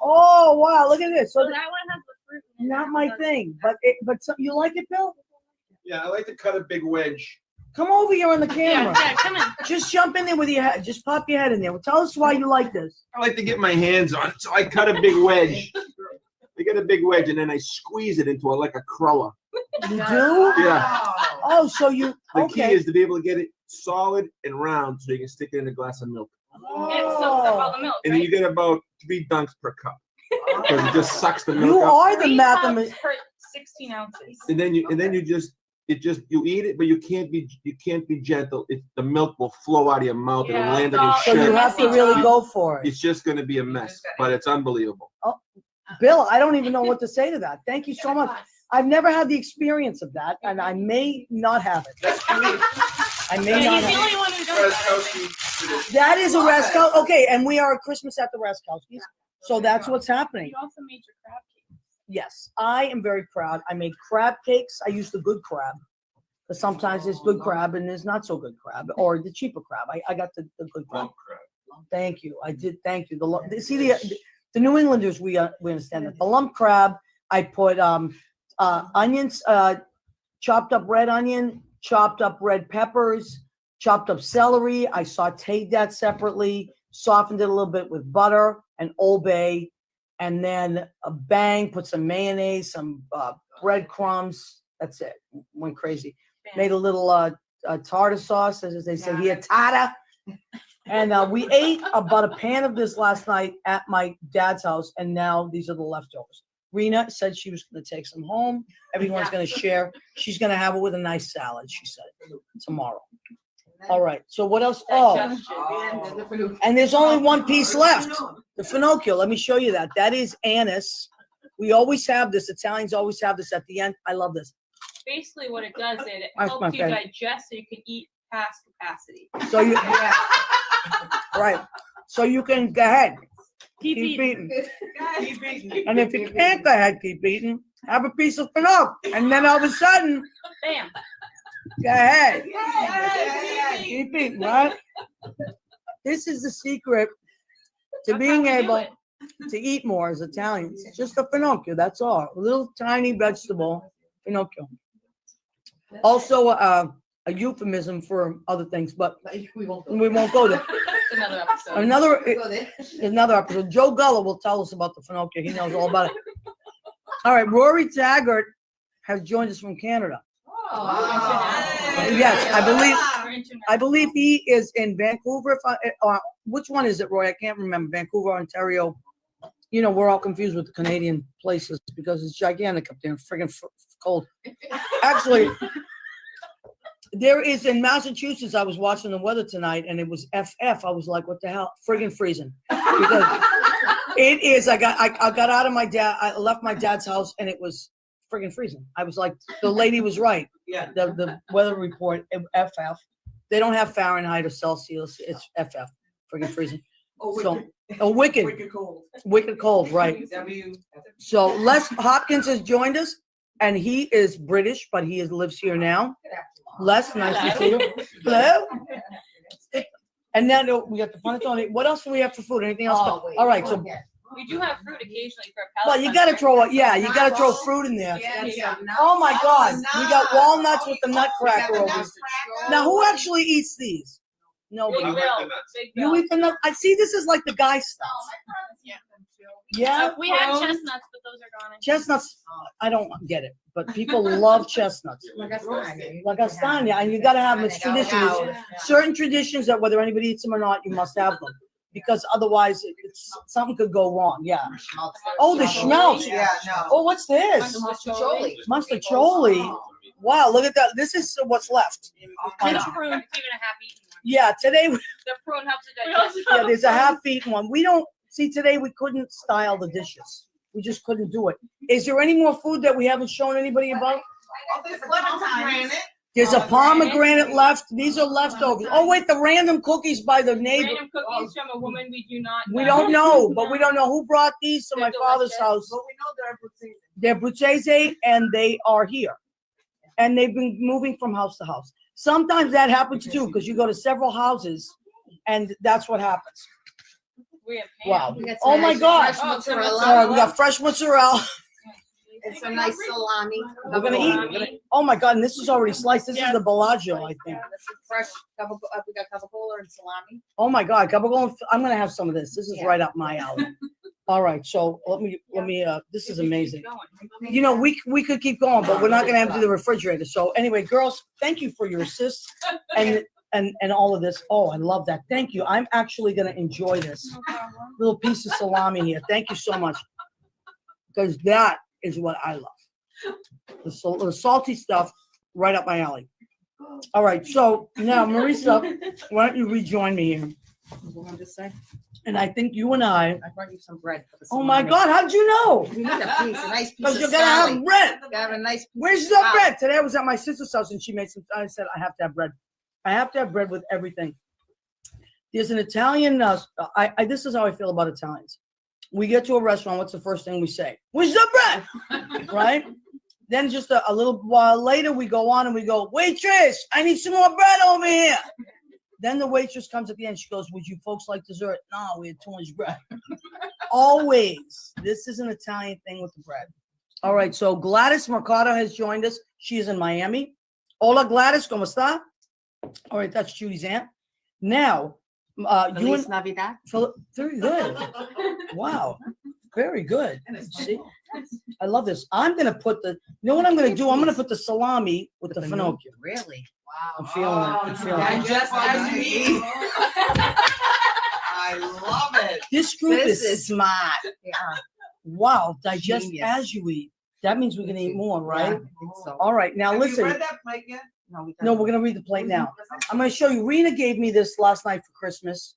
oh wow, look at this. So So that one has the fruit. in it, not that my one doesn't. thing, but you like it, Bill? Yeah, I like to cut a big wedge. Come over here on the Yeah, camera. yeah, come in. Just jump in there with your head. Just pop your head in there. Well, tell us why you like this. I like to get my hands on it, so I cut a big wedge. I get a big wedge and then I squeeze it into like a cruller. You do? Yeah. Oh, so you The key okay? is to be able to get it solid and round so you can stick it in a glass of milk. It soaks up all the milk, And then you right? get about 3 dunks per cup because it just sucks the milk You up. are the 3 mathematician. cups per 16 ounces. And then you eat it, but you can't be gentle. The milk will flow out of your mouth and Yeah, land it's on your all- So you shirt. have to really go for it. It's just going to be a mess, but it's unbelievable. Bill, I don't even know what to say to that. Thank you so much. I've never had the experience of that, and I may not have it. I may Yeah, not he's the have only one who does that. it. That is a RACZKOW. Okay, and we are at Christmas at the RACZKOWKI'S. So that's what's happening. You also made your crab cake. Yes, I am very proud. I made crab cakes. I use the good crab. Because sometimes there's good crab and there's not so good crab, or the cheaper crab. I got the good crab. Thank you. I did. Thank you. See the New Englanders, we understand that. The lump crab, I put onions, chopped up red onion, chopped up red peppers, chopped up celery. I sauteed that separately, softened it a little bit with butter and Old Bay, and then put some mayonnaise, some breadcrumbs. That's it. Went crazy. Made a little tartar sauce, as they say here, tartar. And we ate about a pan of this last night at my dad's house, and now these are the leftovers. Rena said she was going to take some home. Everyone's going to share. She's going to have it with a nice salad, she said, tomorrow. All right. So what else? Oh, and there's only one piece left. The finocchio. Let me show you that. That is anise. We always have this. Italians always have this at the end. I love this. Basically, what it does is it That's my helps you favorite. digest so you can eat past capacity. So you, right. So you can go ahead. Keep Keep eating. eating. And if you can't go ahead, keep eating. Have a piece of finocchio. And then all of a sudden, Bam. go ahead. Keep eating, right? This is the secret to That's being how we do able it. to eat more as Italians. Just a finocchio, that's all. A little tiny vegetable, finocchio. Also, a euphemism for other things, but we won't go there. It's another episode. Another episode. Joe Gullo will tell us about the finocchio. He knows all about it. All right, Rory Taggart has joined us from Canada. Yes, I believe he is in Vancouver. Which one is it, Roy? I can't remember. Vancouver, Ontario. You know, we're all confused with the Canadian places because it's gigantic up there and friggin' cold. Actually, there is in Massachusetts. I was watching the weather tonight, and it was FF. I was like, "What the hell? Friggin' freezing!" Because it is. I got out of my dad. I left my dad's house, and it was friggin' freezing. I was like, the lady was right. Yeah. The weather report FF. They don't have Fahrenheit or Celsius. It's FF. Friggin' freezing. Wicked. Wicked cold, right. So Les Hopkins has joined us, and he is British, but he lives here now. Les, nice to see you. Hello. And then we got the panettone. What else do we have for food? Anything else? All right, so We do have fruit occasionally for a well, palate you got to cleanser. throw it. Yeah, you got to throw fruit in there. Oh my God, we got walnuts with the nutcracker over here. Now, who actually eats these? Big Nobody. Bill, Big You Bill. eat the nut. I see. This is like the guy stuff. Yeah. We had chestnuts, but those are gone. Chestnuts, I don't get it, but people love chestnuts. Like Castagna, and you gotta have them. It's traditions. Certain traditions that whether anybody eats them or not, you must have them. Because otherwise, something could go wrong, yeah. Oh, the schmelz. Yeah, no. Oh, what's this? Mustacholi. Wow, look at that. This is what's left. And a prune, even a half eaten one. Yeah, today, The prune helps to digest. yeah, there's a half-eaten one. We don't, see, today we couldn't style the dishes. We just couldn't do it. Is there any more food that we haven't shown anybody about? There's a pomegranate left. These are leftovers. Oh wait, the random cookies by the neighbor. Random cookies from a woman we do not know. We don't know, but we don't know who brought these to my father's house. But we know They're bruschetta, and they are here. And they've been moving from house to house. Sometimes that happens too, because you go to several houses, and that's what happens. We have Wow. We got Oh some my nice God. fresh mozzarella. We got fresh mozzarella. And some nice salami. We're gonna eat. We're gonna, oh my God, and this is already sliced. This is the Bellagio, I think. This is fresh. We got capicola and salami. Oh my God, Gabagola, I'm gonna have some of this. This is Yeah. right up my alley. All right, so let me, this is amazing. You know, we could keep going, but we're not gonna empty the refrigerator. So anyway, girls, thank you for your assist and all of this. Oh, I love that. Thank you. I'm actually gonna enjoy this little piece of salami here. Thank you so much. Because that is what I love. The salty stuff right up my alley. All right, so now Marisa, why don't you rejoin me here? What did I just say? And I think you and I brought you some bread for the oh my salami. God, how'd you know? We need a piece, a nice piece Because of you're gonna have salad. bread. You gotta have a nice piece Where's of the salad. bread? Today I was at my sister's house and she made some. I said I have to have bread. I have to have bread with everything. There's an Italian. This is how I feel about Italians. We get to a restaurant. What's the first thing we say? Where's the bread? Right? Then just a little while later, we go on and we go, waitress, I need some more bread over here. Then the waitress comes at the end. She goes, would you folks like dessert? No, we had too much bread. Always. This is an Italian thing with the bread. All right. So Gladys Mercado has joined us. She is in Miami. Hola, Gladys. ¿Cómo está? All right. That's Judy's aunt. Now, Feliz Navidad. Very good. Wow. Very good. See? I love this. I'm going to put you know what I'm going to do? I'm going to put the salami with the finocchio. Really? I'm feeling it. I'm feeling it. Just as you eat. I love it. This group This is is- smart. Yeah. Wow. Digest Genius. as you eat. That means we can eat more, Yeah, I right? think so. All right. Now Have listen. you read that plate yet? No, we're going to read the plate now. I'm going to show you. Rena gave me this last night for Christmas.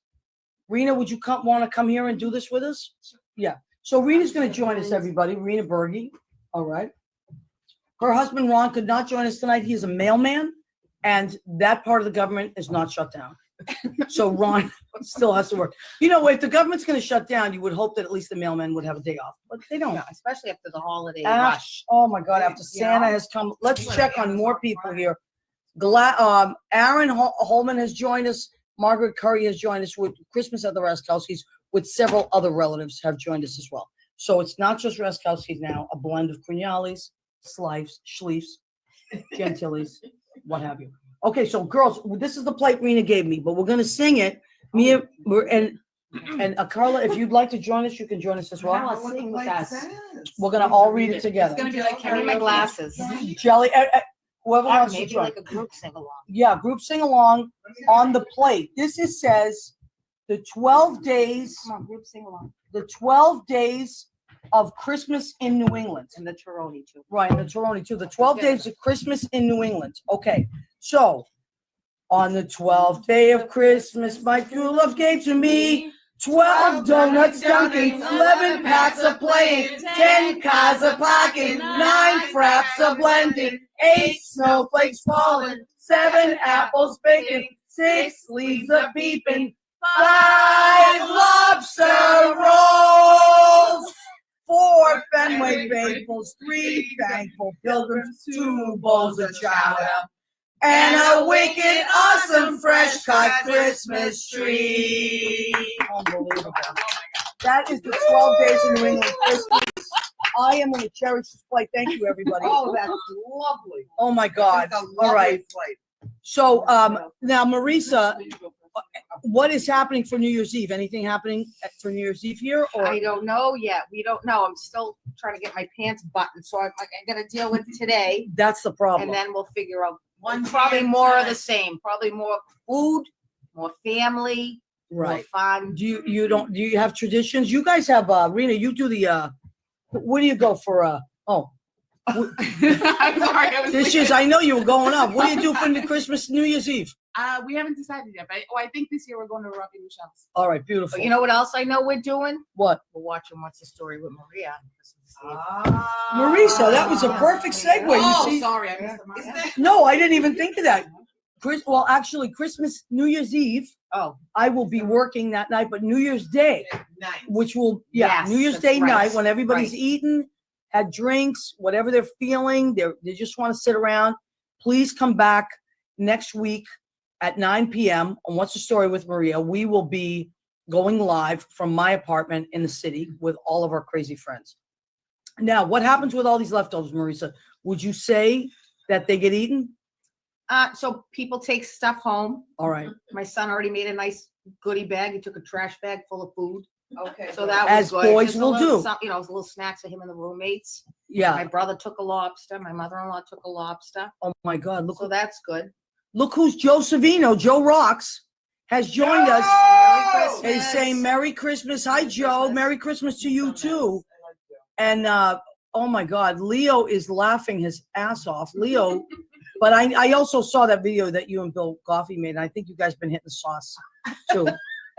Rena, would you want to come here and do this with us? Yeah. So Rena's going to join us, everybody. Rena Berge. All right. Her husband, Ron, could not join us tonight. He is a mailman, and that part of the government is not shut down. So Ron still has to work. You know, if the government's going to shut down, you would hope that at least the mailmen would have a day off, but they don't. Yeah, especially after the holiday Ah, rush. oh my God! After Santa has come, let's check on more people here. Aaron Holman has joined us. Margaret Curry has joined us with Christmas at the RACZKOWKI'S, with several other relatives have joined us as well. So it's not just RACZKOWKI'S now, a blend of Crinales, Schleifs, Gentilis, what have you. Okay, so girls, this is the plate Rena gave me, but we're gonna sing it. And Carla, if you'd like to join us, you can join us as well. Carla, sing with us. We're gonna all read it together. It's gonna be like carrying my glasses. Jelly, whoever wants to Maybe join. like a group sing along. Yeah, group sing along on the plate. This says the 12 days, Come on, group sing along. the 12 days of Christmas in New England. And the Tironi too. Right, and the Tironi too. The 12 days of Christmas in New England. Okay, so on the 12th day of Christmas, my true love gave to me 12 donuts Dunkin', 11 packs of plain, 10 cars of parking, 9 fraps of blending, 8 snowflakes falling, 7 apples baking, 6 leaves of beeping, 5 lobster rolls, 4 Fenway bagels, 3 thankful pilgrims, 2 bowls of chowder, and a wicked awesome fresh cut Christmas tree. Unbelievable. That is the 12 days in New England Christmas. I am going to cherish this plate. Thank you, everybody. Oh, that's lovely. Oh my God. That's a All right. lovely plate. So now, Marisa, what is happening for New Year's Eve? Anything happening for New Year's Eve here? Or I don't know yet. We don't know. I'm still trying to get my pants buttoned, so I'm gonna deal with today, that's the problem. and then we'll figure out. Probably more of the same. Probably more food, more family, more Right. fun. Do you have traditions? You guys have Rena, you do the where do you go for I'm sorry. this is I know you were going up. What do you do for the Christmas New Year's Eve? We haven't decided yet, but I think this year we're going to Rocky Michelle's. All right, beautiful. But you know what else I know we're doing? What? We're watching What's the Story with Maria on Christmas Eve. Marisa, that was a perfect segue. Oh, You see? sorry, I missed the mark. No, I didn't even think of that. Well, actually, New Year's Eve, Oh, I will be working that night, but New Year's Day, Nice. which will, Yes, New Year's that's Day right, night when everybody's right. eaten, had drinks, whatever they're feeling, they just want to sit around. Please come back next week at 9 p.m. on What's the Story with Maria. We will be going live from my apartment in the city with all of our crazy friends. Now, what happens with all these leftovers, Marisa? Would you say that they get eaten? So people take stuff home. All right. My son already made a nice goodie bag. He took a trash bag full of food. Okay. So that As was good. boys Just a will little do. You know, little snacks for him and the roommates. Yeah. My brother took a lobster. My mother-in-law took a lobster. Oh my God. Look, So that's good. look who's Joe Savino. Joe Rocks has joined us Merry and Christmas. saying Merry Christmas. Hi, Joe. Christmas. Merry Christmas to you too. And oh my God, Leo is laughing his ass off. Leo, but I also saw that video that you and Bill Goffey made, and I think you guys been hitting the sauce too.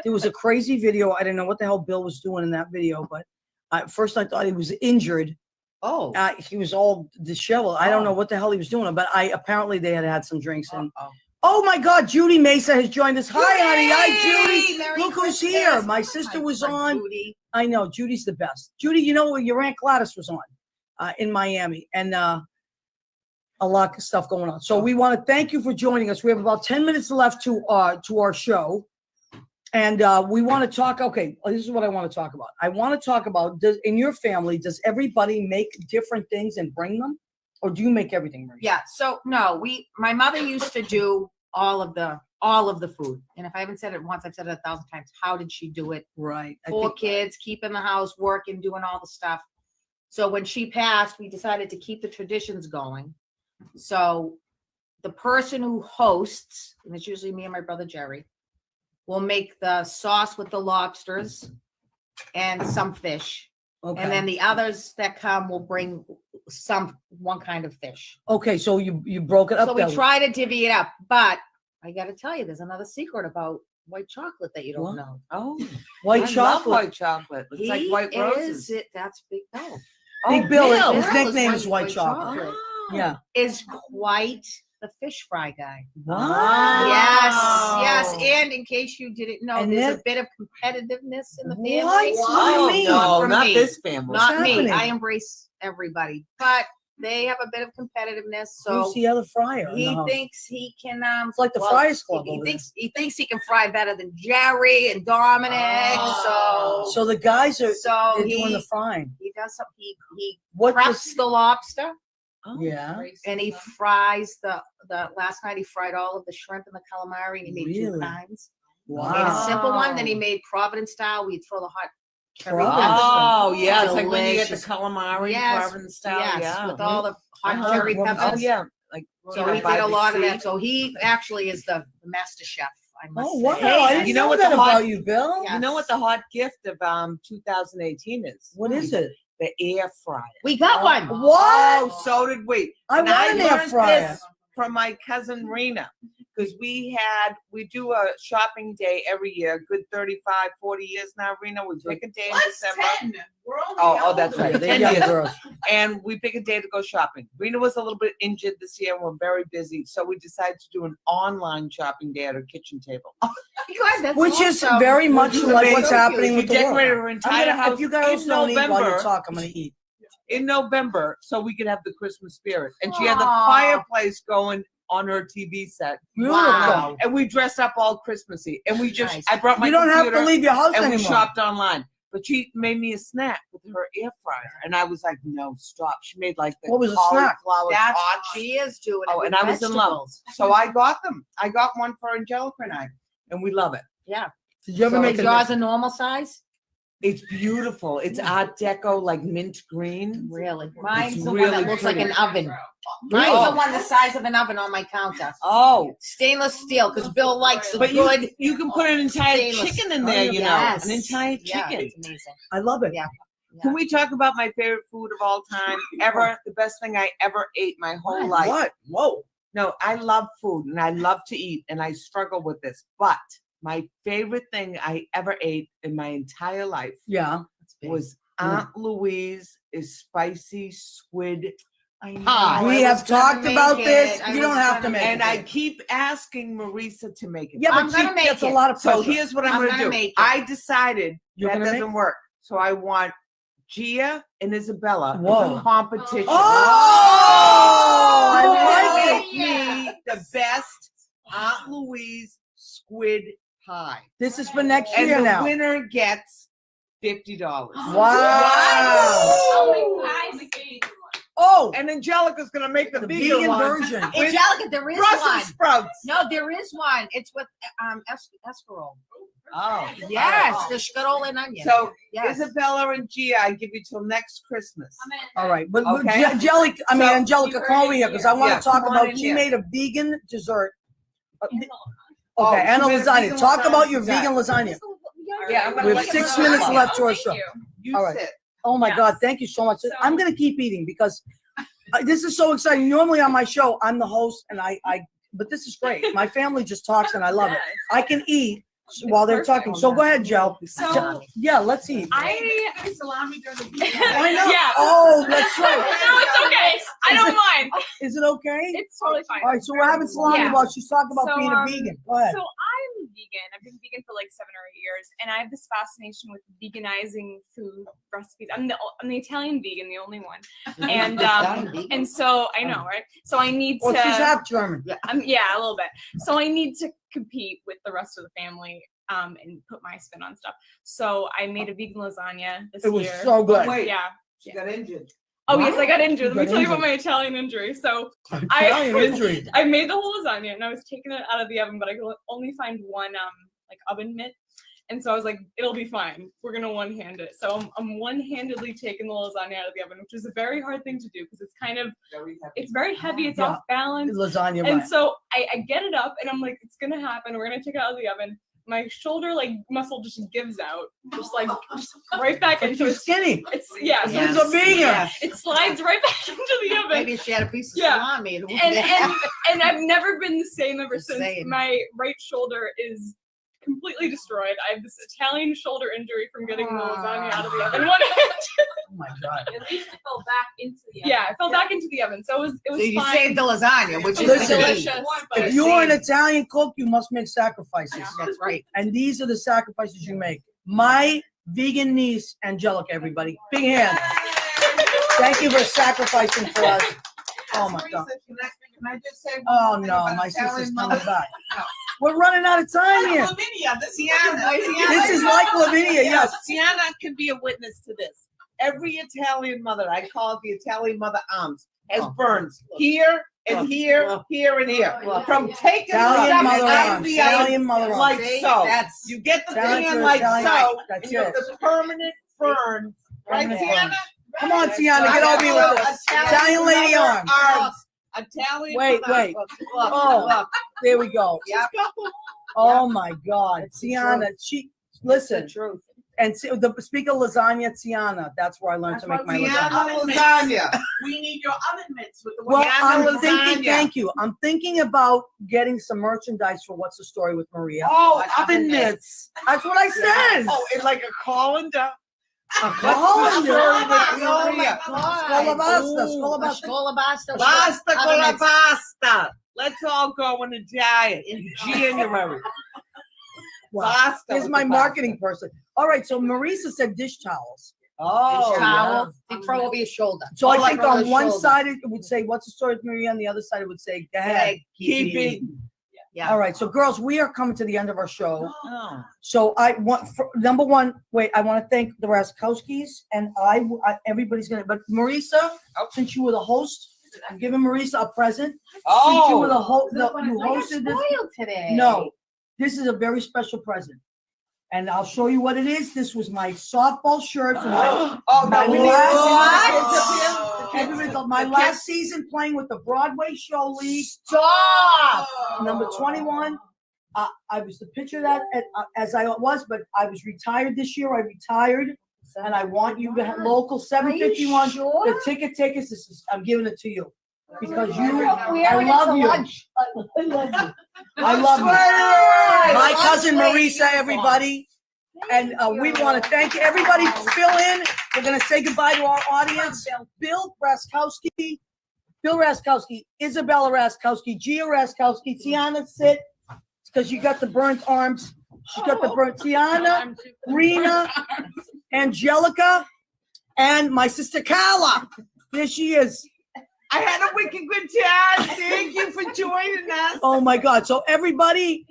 There was a crazy video. I didn't know what the hell Bill was doing in that video, but at first I thought he was injured. Oh. He was all disheveled. I don't know what the hell he was doing, but apparently they had some drinks. And Uh-oh. oh my God, Judy Mesa has joined us. Hi, honey. Hi, Judy. Merry Look who's Christmas. here. My sister was friend on. Judy. I know Judy's the best. Judy, you know your Aunt Gladys was on in Miami, and a lot of stuff going on. So we want to thank you for joining us. We have about 10 minutes left to our show, and we want to talk. Okay, this is what I want to talk about. I want to talk about in your family, does everybody make different things and bring them, or do you make everything, Maria? Yeah. So no, my mother used to do all of the food. And if I haven't said it once, I've said it 1,000 times. How did she do it? Right. I 4 think- kids, keeping the house, working, doing all the stuff. So when she passed, we decided to keep the traditions going. So the person who hosts, and it's usually me and my brother Jerry, will make the sauce with the lobsters and some fish. Okay. And then the others that come will bring one kind of fish. Okay, so you broke it up. So we that way. try to divvy it up, but I got to tell you, there's another secret about white chocolate that you don't What? know. Oh. White I love chocolate. white chocolate. It's like white roses. That's Big Bill. Big Bill, his Bill nickname is is White white Chocolate. chocolate. Yeah. Is quite the fish fry guy. Wow. Yes. And in case you didn't know, And there's that- a bit of competitiveness in the family. What? What do you mean? No, From not me. this family. Not me. happening? I embrace everybody, but they have a bit of competitiveness. So Who's the other fryer? in the he house? thinks he can. It's like the well, Friars Club He over there. thinks he can fry better than Jerry and Dominic. So the guys are So they're he doing the frying. he does something. He What preps does- the lobster Yeah. and he fries the last night he fried all of the shrimp and the calamari and he made 2 Really? kinds. Wow. He made a simple one, then he made Providence style. We'd throw the hot curry Providence. peppers. Oh, yeah. It's like when you get the Delicious. calamari, Yes, Providence style. yes, Yeah. with all the hot Uh-huh. cherry What was peppers. Oh, yeah. Like, So he by did a the lot of sea. that. So he actually is the master chef. I must Oh say. wow! Hey, I didn't you know know what that the hot- about you, Bill. Yeah. You know what the hot gift of 2018 is? What is it? The air fryer. We got one. What? Oh, so did we. I And want an air learned fryer. this from my cousin Rena, because we do a shopping day every year, good 35, 40 years now, Rena. We pick a day in What's December. 10? We're only Oh, that's older. right. They're 10 young years. girls. And we pick a day to go shopping. Rena was a little bit injured this year and we're very busy. So we decided to do an online shopping day at her kitchen table. You guys, that's Which is awesome. very much Which is like what's amazing. happening We with the world. decorated her entire house If you guys in don't eat while you November. talk, I'm gonna eat. In November, so we could have the Christmas spirit. And she had the Aw. fireplace going on her TV set. Beautiful. Wow. And we dressed up all Christmassy. And we just, Nice. I brought my You don't have to computer leave your house and we anymore. shopped online. But she made me a snack with her air fryer. And I was like, no, stop. She made like the What was the snack? cauliflower That's tots. what she is doing. it Oh, with and I was in love. vegetables. So I got them. I got one for Angelica and I. And we love it. Yeah. Did you ever So make is a yours a normal size? It's beautiful. It's Art Deco, like mint green. Really? Mine's It's the one really that looks like pretty. an oven. Mine's Oh. the one the size of an oven on my counter. Oh, Stainless steel, because Bill likes the but good. you can put an entire Stainless. chicken in there, you Yes. know, an entire Yeah, chicken. it's amazing. I love it. Yeah. Can we talk about my favorite food of all time ever? The best thing I ever ate my whole life. What? Whoa. No, I love food and I love to eat and I struggle with this. But my favorite thing I ever ate in my entire life Yeah. was Aunt Louise's spicy squid I know. pie. We I have was gonna talked make about it. this. I You don't was have to gonna make And it. I keep asking Marisa to make it. Yeah, I'm but she gonna make gets a it. lot of So pressure. here's what I'm I'm gonna gonna do. make it. I decided You're that gonna make- doesn't work. So I want Gia and Isabella in Whoa. a competition. Oh, I Who like can it. make me the best Aunt Louise squid pie. This is for next And year the now. winner gets $50. Wow. Oh, And Angelica's gonna make the, the vegan vegan one version. with Angelica, there is Brussels one. sprouts. No, there is one. It's with escarole. Oh, Yes, the scroll and onion. So yes. Isabella and Gia, I give you till next Christmas. All right, but Okay. Angelica, So, Angelica, come over here because I want Yeah, to talk come on about. in She here. made a vegan dessert. Oh, Okay, and a she made a lasagna. vegan Talk about lasagna your today. vegan lasagna. Yeah, I'm gonna We let have you 6 know. minutes left to our Thank show. you. You All right. sit. Oh my Yes. God, thank you so much. So- I'm gonna keep eating because this is so exciting. Normally on my show, I'm the host, and but this is great. My family just talks, and I love it. I can eat while they're talking. So go ahead, Joe. So Yeah, let's eat. Salami during the I know. Yeah. Oh, that's No, right. it's okay. I don't mind. Is it okay? It's totally fine. All right, so we're having salami Yeah. while she's talking about So, being a vegan. Go ahead. So I'm vegan. I've been vegan for like 7 or 8 years, and I have this fascination with veganizing food recipes. I'm the Italian vegan, the only one, and so I know, right? So I need Well, to. she's half German. Yeah, a little bit. So I need to compete with the rest of the family. And put my spin on stuff. So I made a vegan lasagna this It was year. so good. Wait, Yeah. she got injured. Oh yes, I got injured. You Let me got tell you about injured. my Italian injury. So Italian injury. I made the whole lasagna and I was taking it out of the oven, but I could only find one like oven mitt. And so I was like, it'll be fine. We're gonna one-hand it. So I'm one-handedly taking the lasagna out of the oven, which is a very hard thing to do because it's kind of it's very heavy. It's Yeah. off balance. Lasagna. And Right. so I get it up and I'm like, it's gonna happen. We're gonna take it out of the oven. My shoulder like muscle just gives out, just right back But into you're it. skinny. It's yeah, so She's a vegan. Yeah. it slides right back into the oven. Maybe she had a piece of Yeah. salami. And I've never been the same ever Just since. saying. My right shoulder is completely destroyed. I have this Italian shoulder injury from getting the lasagna out of the oven. Oh my God. At least it fell back into the oven. Yeah, I fell back into the oven, so it So was you fine. saved the lasagna, which is Listen, the key. delicious. If you're an Italian cook, you must make sacrifices. That's right. And these are the sacrifices you make. My vegan niece, Angelica, everybody. Big hand. Thank you for sacrificing for us. Oh my God. Can I just say? Oh one thing no, about my Italian sister's mother? coming back. We're running out of time here. Lavinia, Tiana. This is like Lavinia, yes. Tiana can be a witness to this. Every Italian mother, I call it the Italian mother arms, has burns here and here, here and here. From taking Italian stuff mother out of arms. the oven Italian mother arms. like See, so. that's- You get the Italian pan for like Italian. so, That's and you have it. the permanent burn. Right, Permanent Tiana? burns. Come on, Tiana, get over here with us. Italian lady mother arms. Italian Wait, mother wait. arms. Oh, there we go. Yep. Oh my God, Tiana, she listen. Truth. And speak of lasagna, Tiana. That's where I learned to make my lasagna. Tiana lasagna. We need your oven mitts with the Well, Tiana I'm thinking. lasagna. Thank you. I'm thinking about getting some merchandise for What's the Story with Maria. Oh, oven mitts. That's what I said. Oh, and like a colander. A colander? Oh my Scolabasta, scolabasta. Scolabasta. Basta con la Oven mitts. pasta. Let's all go on a diet in January. Wow. Basta Here's with my the marketing person. All right, so Marisa said dish towels. Oh, Towel. They throw over your shoulder. So Oh, I like think on on the one shoulder. side it would say, "What's the story with Maria?" On the other side it would say, "Go ahead, keep eating. Yeah. All right, so girls, we are coming to the end of our show. Oh. So I want number one. Wait, I want to thank the RACZKOWKI'S, and everybody's gonna. But Marisa, since you were the host, I'm giving Marisa a present. Since you were the host, you hosted this. Spoiled today. No, this is a very special present, and I'll show you what it is. This was my softball shirt from my Oh, no, we need my last season playing with the Broadway Show League. Stop. Number 21. I was the pitcher that as I was, but I was retired this year. I retired, and I want you to have local 751. Are you sure? The ticket takers. I'm giving it to you. because you, We I already love to you. lunch. I love you. I love you. My cousin Marisa, everybody. And we want to thank you. Everybody fill in. We're going to say goodbye to our audience. Bill RACZKOWKI, Isabella RACZKOWKI, Gia RACZKOWKI, Tiana, sit. It's because you got the burnt arms. She got the burnt Tiana, Rena, Angelica, and my sister Carla. There she is. I had a wicked good time. Thank you for joining us. Oh my God. So everybody,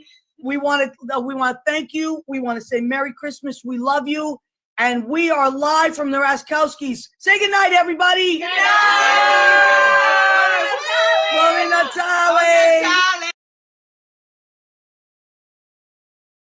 we want to thank you. We want to say Merry Christmas. We love you. And we are live from the RACZKOWKI'S. Say goodnight, everybody. Good night. Buon Natale.